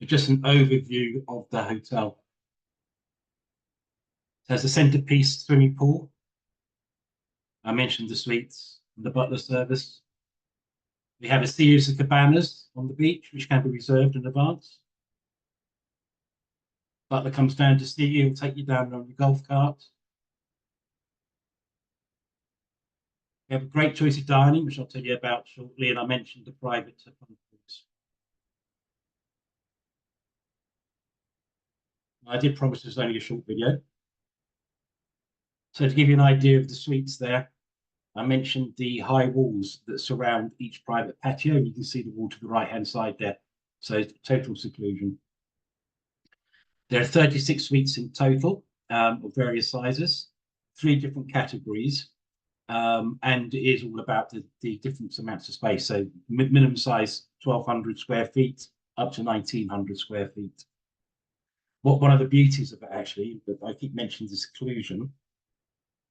Just an overview of the hotel. It has a centerpiece swimming pool. I mentioned the suites and the butler service. We have a series of cabanas on the beach, which can be reserved in advance. Butler comes down to see you, he'll take you down on your golf cart. We have a great choice of dining, which I'll tell you about shortly, and I mentioned the private pools. I did promise this was only a short video. So to give you an idea of the suites there, I mentioned the high walls that surround each private patio, and you can see the wall to the right-hand side there. So total seclusion. There are 36 suites in total of various sizes, 3 different categories, and it is all about the different amounts of space. So minimum size 1,200 square feet up to 1,900 square feet. One of the beauties of it, actually, but I keep mentioning the seclusion.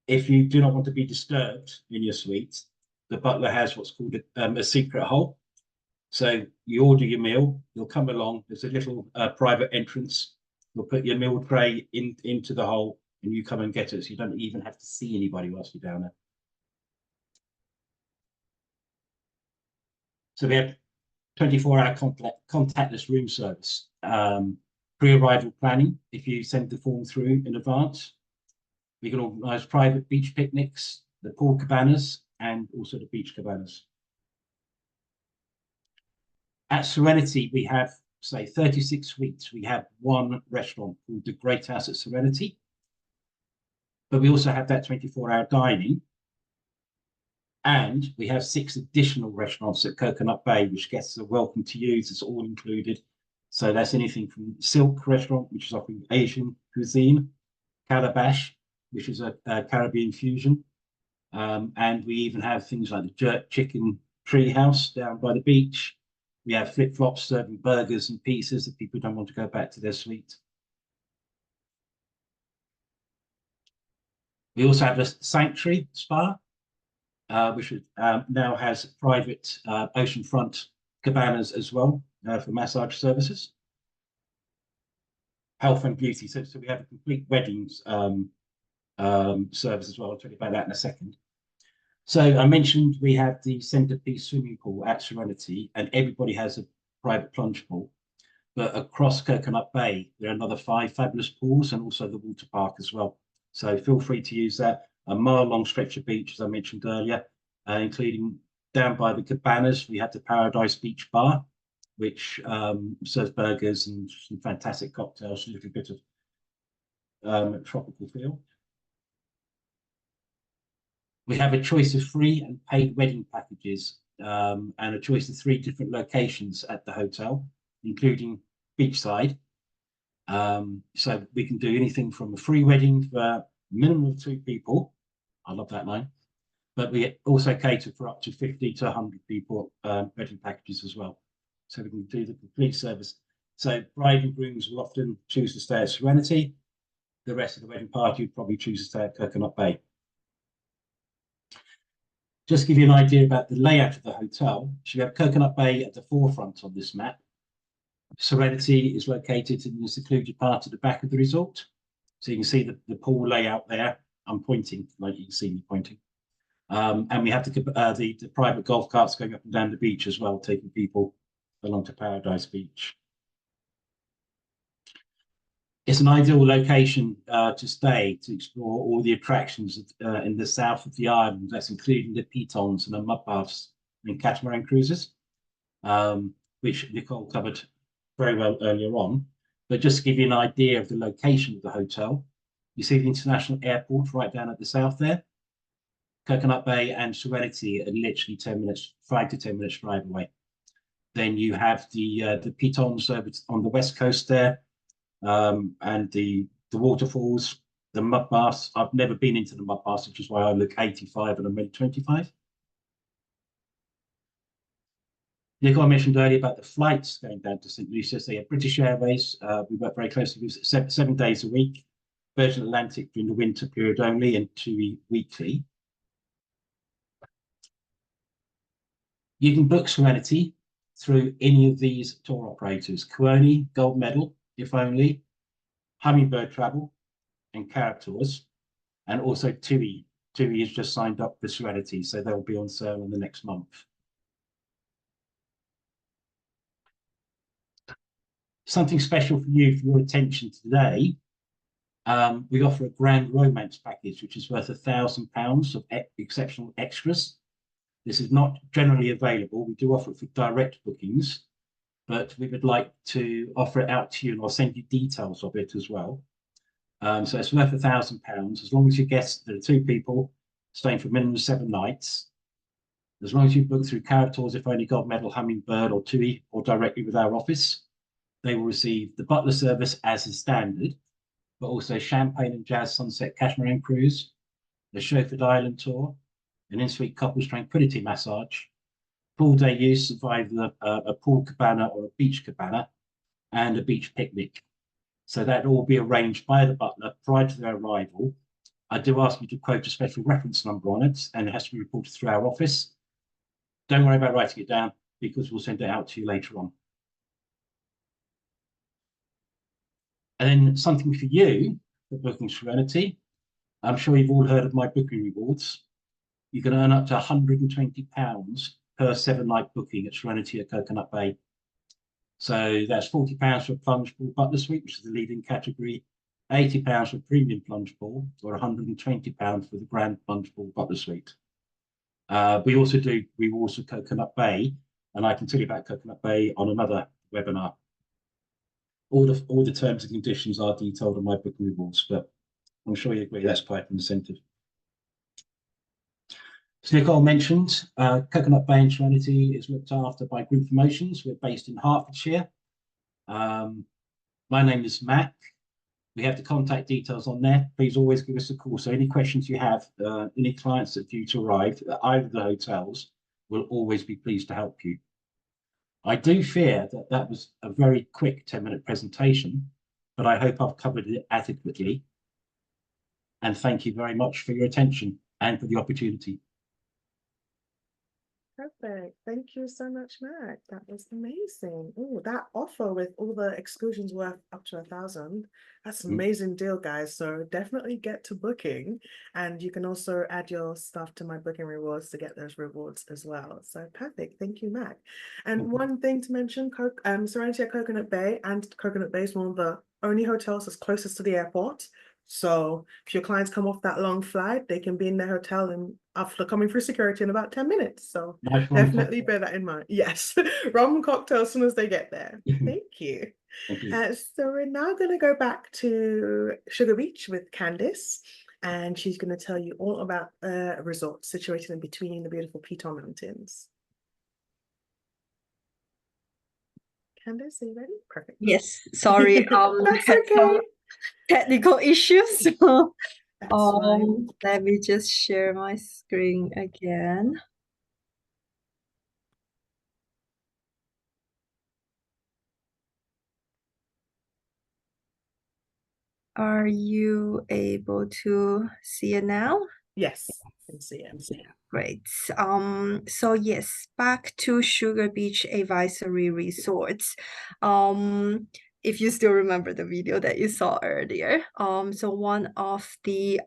If you do not want to be disturbed in your suite, the butler has what's called a secret hole. So you order your meal, you'll come along, there's a little private entrance. You'll put your meal tray into the hole and you come and get it. So you don't even have to see anybody whilst you're down there. So we have 24-hour contactless room service. Pre-arrival planning, if you send the form through in advance. We can organise private beach picnics, the pool cabanas, and also the beach cabanas. At Serenity, we have, say, 36 suites. We have 1 restaurant called the Great House at Serenity. But we also have that 24-hour dining. And we have 6 additional restaurants at Coconut Bay, which guests are welcome to use. It's all included. So that's anything from Silk Restaurant, which is offering Asian cuisine, Calabash, which is a Caribbean fusion. And we even have things like the Jerk Chicken Treehouse down by the beach. We have Flip Flops serving burgers and pizzas if people don't want to go back to their suite. We also have a Sanctuary Spa, which now has private oceanfront cabanas as well for massage services. Health and beauty, so we have a complete weddings service as well. I'll tell you about that in a second. So I mentioned we have the centerpiece swimming pool at Serenity, and everybody has a private plunge pool. But across Coconut Bay, there are another 5 fabulous pools and also the water park as well. So feel free to use that. A mile-long stretch of beach, as I mentioned earlier, including down by the cabanas, we have the Paradise Beach Bar, which serves burgers and some fantastic cocktails, a little bit of tropical feel. We have a choice of free and paid wedding packages and a choice of 3 different locations at the hotel, including beachside. So we can do anything from a free wedding for a minimum of 2 people. I love that line. But we also cater for up to 50 to 100 people wedding packages as well. So we can do the complete service. So bride and grooms will often choose to stay at Serenity. The rest of the wedding party would probably choose to stay at Coconut Bay. Just to give you an idea about the layout of the hotel, so we have Coconut Bay at the forefront on this map. Serenity is located in the secluded part at the back of the resort. So you can see the pool layout there. I'm pointing, like you can see me pointing. And we have the private golf carts going up and down the beach as well, taking people along to Paradise Beach. It's an ideal location to stay, to explore all the attractions in the south of the island. That's including the pitons and the mud baths and catamaran cruises, which Nicole covered very well earlier on. But just to give you an idea of the location of the hotel, you see the international airport right down at the south there. Coconut Bay and Serenity are literally 10 minutes, 5 to 10 minutes drive away. Then you have the pitons over on the west coast there, and the waterfalls, the mud baths. I've never been into the mud baths, which is why I look 85 and I'm only 25. Nicole mentioned earlier about the flights going down to St. Lucia. So yeah, British Airways, we work very closely with 7 days a week, Virgin Atlantic during the winter period only, and TUI weekly. You can book Serenity through any of these tour operators: Kuoni, Gold Medal, If Only, Hummingbird Travel, and Carib Tours, and also TUI. TUI has just signed up for Serenity, so they'll be on sale in the next month. Something special for you, for your attention today, we offer a Grand Romance package, which is worth £1,000 of exceptional extras. This is not generally available. We do offer it for direct bookings, but we would like to offer it out to you, and I'll send you details of it as well. So it's worth £1,000 as long as you guess there are 2 people staying for a minimum of 7 nights. As long as you book through Carib Tours, If Only, Gold Medal, Hummingbird, or TUI, or directly with our office, they will receive the butler service as is standard, but also Champagne and Jazz Sunset Catamaran Cruise, the Chauffeured Island Tour, an in-suite couples tranquility massage, full day use of either a pool cabana or a beach cabana, and a beach picnic. So that will all be arranged by the butler prior to their arrival. I do ask you to quote a special reference number on it, and it has to be reported through our office. Don't worry about writing it down, because we'll send it out to you later on. And then something for you for booking Serenity. I'm sure you've all heard of my booking rewards. You can earn up to £120 per 7-night booking at Serenity at Coconut Bay. So that's £40 for a plunge pool butler suite, which is the leading category, £80 for a premium plunge pool, or £120 for the grand plunge pool butler suite. We also do rewards for Coconut Bay, and I can tell you about Coconut Bay on another webinar. All the terms and conditions are detailed on my booking rewards, but I'm sure you agree that's quite an incentive. As Nicole mentioned, Coconut Bay and Serenity is looked after by Group Promotions. We're based in Hertfordshire. My name is Mac. We have the contact details on there. Please always give us a call. So any questions you have, any clients that are due to arrive at either of the hotels, will always be pleased to help you. I do fear that that was a very quick 10-minute presentation, but I hope I've covered it adequately. And thank you very much for your attention and for the opportunity. Perfect. Thank you so much, Mac. That was amazing. Oh, that offer with all the exclusions worth up to 1,000. That's an Mm. amazing deal, guys. So definitely get to booking, and you can also add your stuff to my booking rewards to get those rewards as well. So perfect. Thank you, Mac. And Mhm. one thing to mention, Serenity at Coconut Bay, and Coconut Bay is one of the only hotels that's closest to the airport. So if your clients come off that long flight, they can be in their hotel and after coming through security in about 10 minutes. So Nice rum definitely cocktail. bear that in mind. Yes, rum and cocktail as soon as they get there. Thank you. Thank you. So we're now going to go back to Sugar Beach with Candice, and she's going to tell you all about a resort situated in between the beautiful Piton Mountains. Candice, are you ready? Perfect. Yes, sorry, That's had some okay. technical issues. So, That's fine. let me just share my screen again. Are you able to see it now? Yes, I can see it. Great. So yes, back to Sugar Beach Advisory Resorts. If you still remember the video that you saw earlier. So one of the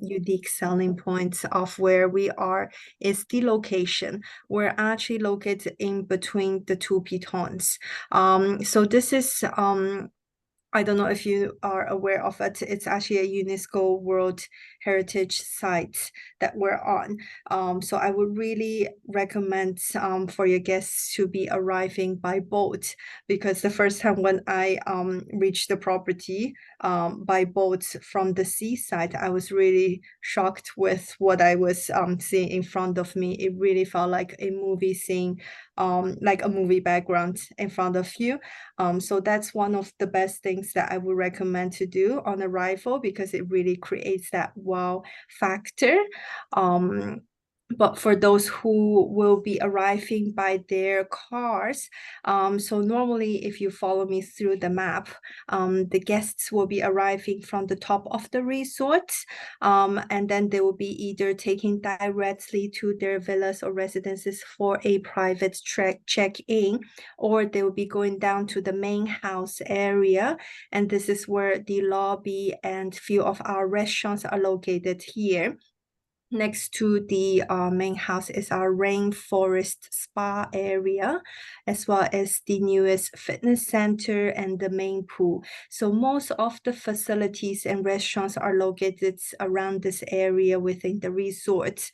unique selling points of where we are is the location. We're actually located in between the two pitons. So this is I don't know if you are aware of it. It's actually a UNESCO World Heritage Site that we're on. So I would really recommend for your guests to be arriving by boat, because the first time when I reached the property by boat from the seaside, I was really shocked with what I was seeing in front of me. It really felt like a movie scene, like a movie background in front of you. So that's one of the best things that I would recommend to do on arrival, because it really creates that wow factor. But for those who will be arriving by their cars, so normally if you follow me through the map, the guests will be arriving from the top of the resort, and then they will be either taking directly to their villas or residences for a private check-in, or they will be going down to the main house area, and this is where the lobby and few of our restaurants are located here. Next to the main house is our rainforest spa area, as well as the newest fitness center and the main pool. So most of the facilities and restaurants are located around this area within the resort.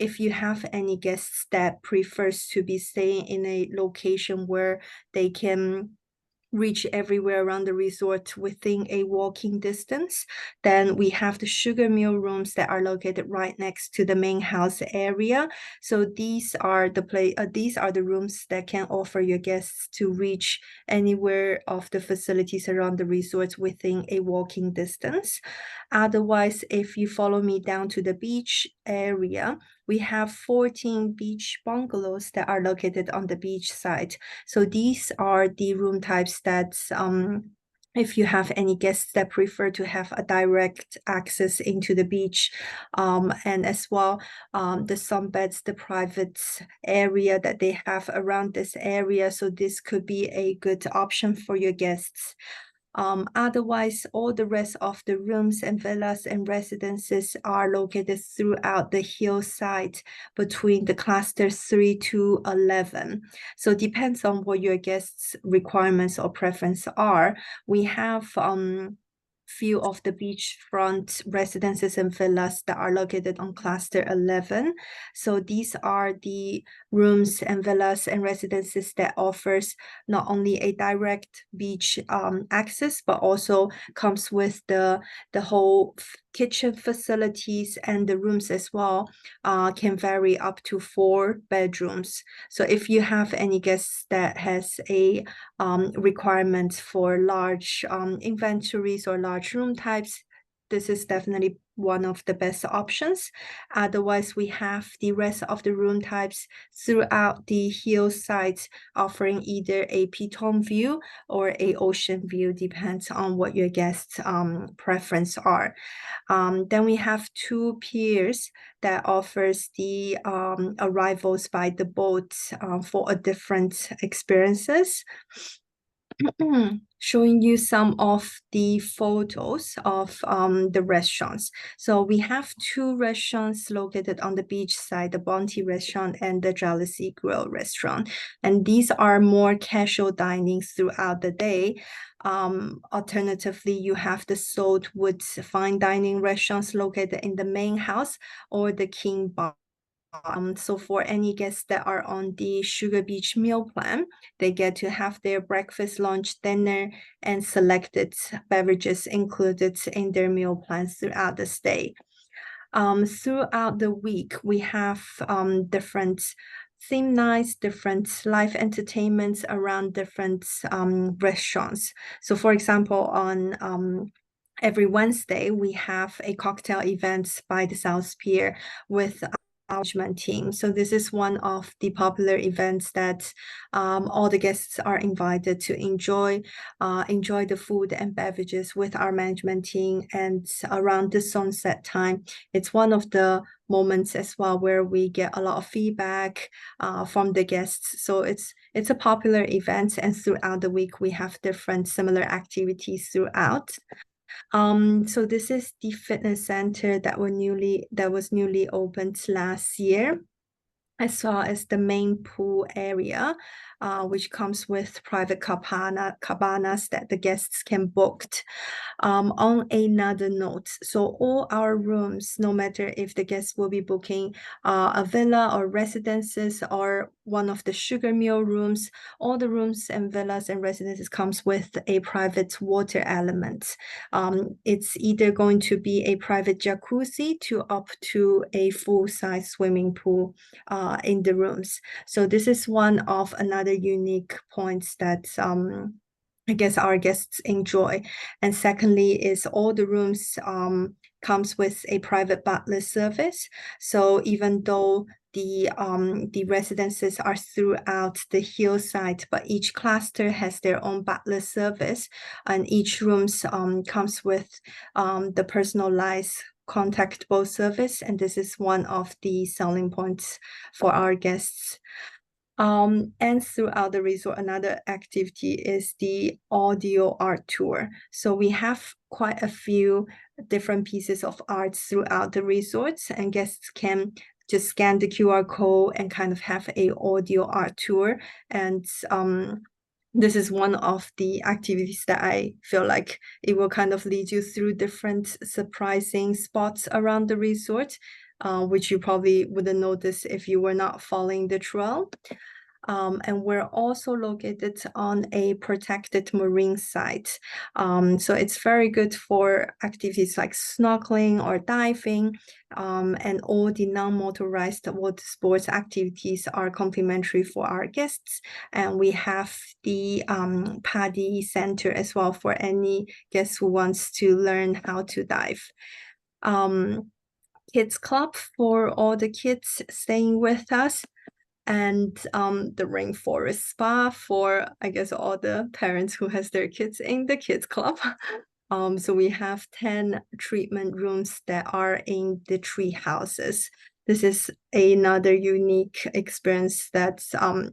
If you have any guests that prefers to be staying in a location where they can reach everywhere around the resort within a walking distance, then we have the sugar mill rooms that are located right next to the main house area. So these are the rooms that can offer your guests to reach anywhere of the facilities around the resort within a walking distance. Otherwise, if you follow me down to the beach area, we have 14 beach bungalows that are located on the beach side. So these are the room types that if you have any guests that prefer to have a direct access into the beach, and as well the sunbeds, the private area that they have around this area. So this could be a good option for your guests. Otherwise, all the rest of the rooms and villas and residences are located throughout the hillside between the cluster 3 to 11. So it depends on what your guests' requirements or preference are. We have few of the beachfront residences and villas that are located on cluster 11. So these are the rooms and villas and residences that offers not only a direct beach access, but also comes with the whole kitchen facilities, and the rooms as well can vary up to 4 bedrooms. So if you have any guests that has a requirement for large inventories or large room types, this is definitely one of the best options. Otherwise, we have the rest of the room types throughout the hillside, offering either a piton view or a ocean view, depends on what your guests' preference are. Then we have 2 piers that offers the arrivals by the boat for a different experiences. Showing you some of the photos of the restaurants. So we have 2 restaurants located on the beach side, the Bounty restaurant and the Jealousy Grill restaurant. And these are more casual dining throughout the day. Alternatively, you have the Saltwood fine dining restaurants located in the main house or the King Bar. So for any guests that are on the Sugar Beach meal plan, they get to have their breakfast, lunch, dinner, and selected beverages included in their meal plans throughout the stay. Throughout the week, we have different theme nights, different live entertainments around different restaurants. So for example, on every Wednesday, we have a cocktail event by the South Pier with management team. So this is one of the popular events that all the guests are invited to enjoy the food and beverages with our management team. And around the sunset time, it's one of the moments as well where we get a lot of feedback from the guests. So it's a popular event, and throughout the week we have different similar activities throughout. So this is the fitness center that was newly opened last year, as well as the main pool area, which comes with private cabanas that the guests can book. On another note, so all our rooms, no matter if the guests will be booking a villa or residences or one of the sugar mill rooms, all the rooms and villas and residences comes with a private water element. It's either going to be a private jacuzzi to up to a full-size swimming pool in the rooms. So this is one of another unique points that I guess our guests enjoy. And secondly is all the rooms comes with a private butler service. So even though the residences are throughout the hillside, but each cluster has their own butler service, and each rooms comes with the personalized contactable service, and this is one of the selling points for our guests. And throughout the resort, another activity is the audio art tour. So we have quite a few different pieces of art throughout the resorts, and guests can just scan the QR code and kind of have a audio art tour. And this is one of the activities that I feel like it will kind of lead you through different surprising spots around the resort, which you probably wouldn't notice if you were not following the trail. And we're also located on a protected marine site. So it's very good for activities like snorkeling or diving, and all the non-motorized water sports activities are complimentary for our guests. And we have the PADI center as well for any guest who wants to learn how to dive. Kids club for all the kids staying with us, and the rainforest spa for, I guess, all the parents who has their kids in the kids club. So we have 10 treatment rooms that are in the tree houses. This is another unique experience that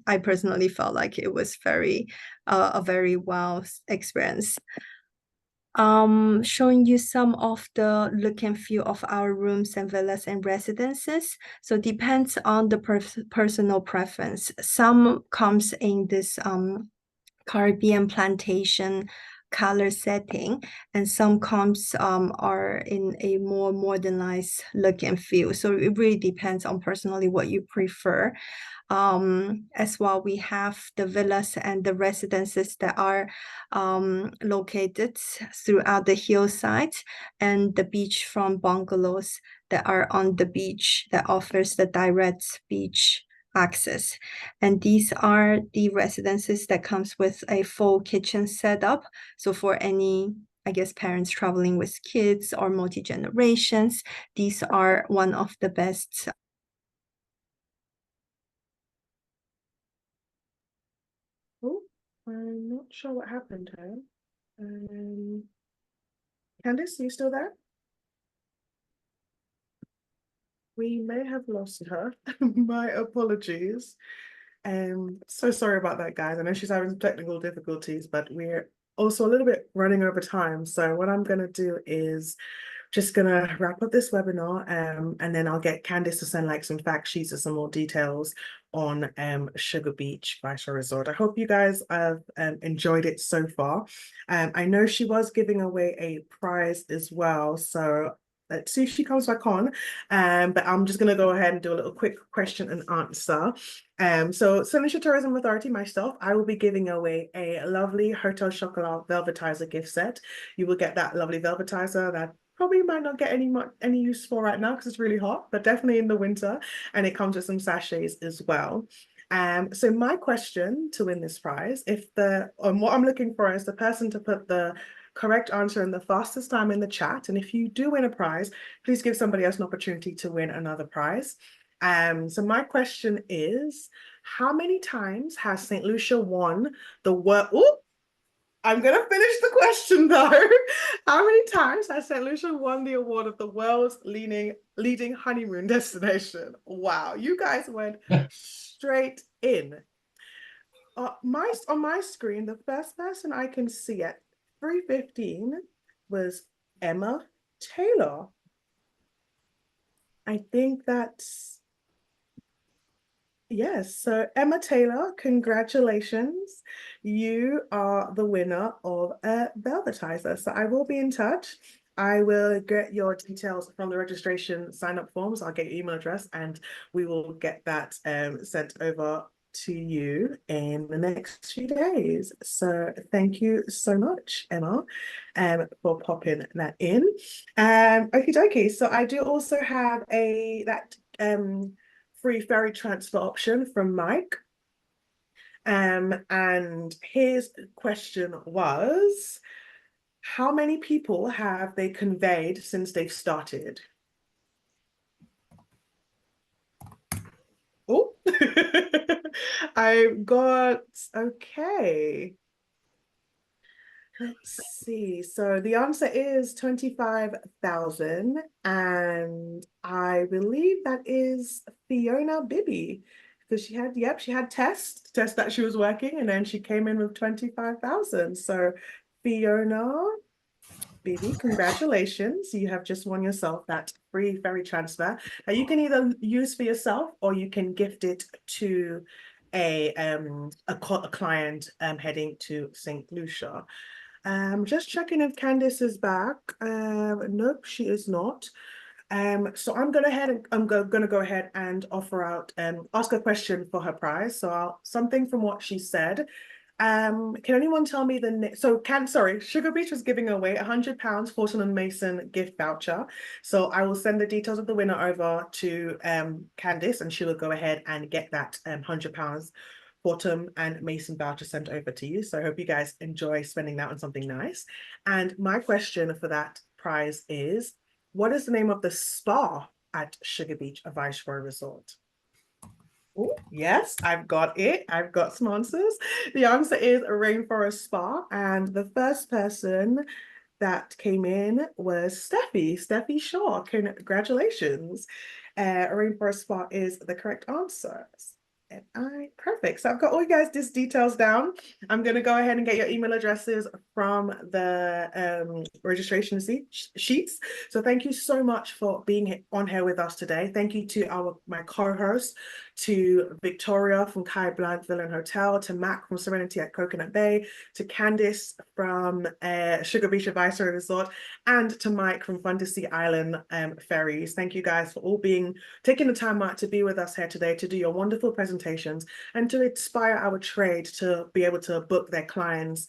I personally felt like it was a very wow experience. Showing you some of the look and feel of our rooms and villas and residences. So depends on the personal preference. Some comes in this Caribbean plantation color setting, and some comes are in a more modernized look and feel. So it really depends on personally what you prefer. As well, we have the villas and the residences that are located throughout the hillside, and the beachfront bungalows that are on the beach that offers the direct beach access. And these are the residences that comes with a full kitchen setup. So for any I guess, parents traveling with kids or multi-generations. These are one of the best. Oh, I'm not sure what happened here. Candice, are you still there? We may have lost her. My apologies. So sorry about that, guys. I know she's having some technical difficulties, but we're also a little bit running over time. So what I'm gonna do is just gonna wrap up this webinar, and then I'll get Candice to send like some fact sheets or some more details on Sugar Beach Viceroy Resort. I hope you guys have enjoyed it so far. I know she was giving away a prize as well, so let's see if she comes back on. But I'm just gonna go ahead and do a little quick question and answer. So St. Lucia Tourism Authority, myself, I will be giving away a lovely Hotel Chocolat Velvetizer gift set. You will get that lovely velvetizer that probably might not get any use for right now because it's really hot, but definitely in the winter. And it comes with some sachets as well. So my question to win this prize, what I'm looking for is the person to put the correct answer in the fastest time in the chat. And if you do win a prize, please give somebody else an opportunity to win another prize. So my question is, how many times has St. Lucia won the world? Oh, I'm gonna finish the question though. How many times has St. Lucia won the award of the world's leading honeymoon destination? Wow, you guys went straight in. On my screen, the first person I can see at 3:15 was Emma Taylor. I think that's yes. So Emma Taylor, congratulations. You are the winner of a Velvetizer. So I will be in touch. I will get your details from the registration sign-up forms. I'll get your email address and we will get that sent over to you in the next few days. So thank you so much, Emma, for popping that in. Okie dokie. So I do also have that free ferry transfer option from Mike. And his question was, how many people have they conveyed since they've started? Oh, I've got, okay. Let's see. So the answer is 25,000. And I believe that is Fiona Bibby. Because she had test that she was working, and then she came in with 25,000. So Fiona Bibby, congratulations. You have just won yourself that free ferry transfer that you can either use for yourself or you can gift it to a client heading to St. Lucia. Just checking if Candice is back. Nope, she is not. So I'm gonna go ahead and offer out ask a question for her prize. So something from what she said. Can anyone tell me Sugar Beach was giving away £100 Fortnum & Mason gift voucher. So I will send the details of the winner over to Candice, and she will go ahead and get that £100 Fortnum & Mason voucher sent over to you. So I hope you guys enjoy spending that on something nice. And my question for that prize is, what is the name of the spa at Sugar Beach Viceroy Resort? Oh, yes, I've got it. I've got some answers. The answer is a Rainforest Spa. And the first person that came in was Steffi Shaw. Congratulations. Rainforest Spa is the correct answer. Perfect. So I've got all you guys' details down. I'm going to go ahead and get your email addresses from the registration sheets. So thank you so much for being on here with us today. Thank you to my co-host, to Victoria from Kai Blanc Villa and Hotel, to Mac from Serenity at Coconut Bay, to Candice from Sugar Beach Viceroy Resort, and to Mike from Fantasy Island Ferries. Thank you guys for all taking the time out to be with us here today, to do your wonderful presentations and to inspire our trade to be able to book their clients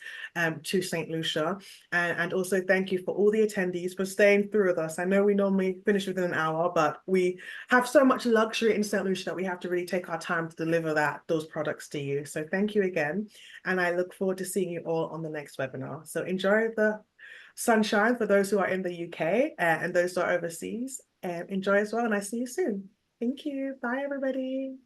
to St. Lucia. And also thank you for all the attendees for staying through with us. I know we normally finish within an hour, but we have so much luxury in St. Lucia that we have to really really take our time to deliver those products to you. So thank you again. And I look forward to seeing you all on the next webinar. So enjoy the sunshine for those who are in the UK and those who are overseas. Enjoy as well, and I see you soon. Thank you. Bye, everybody.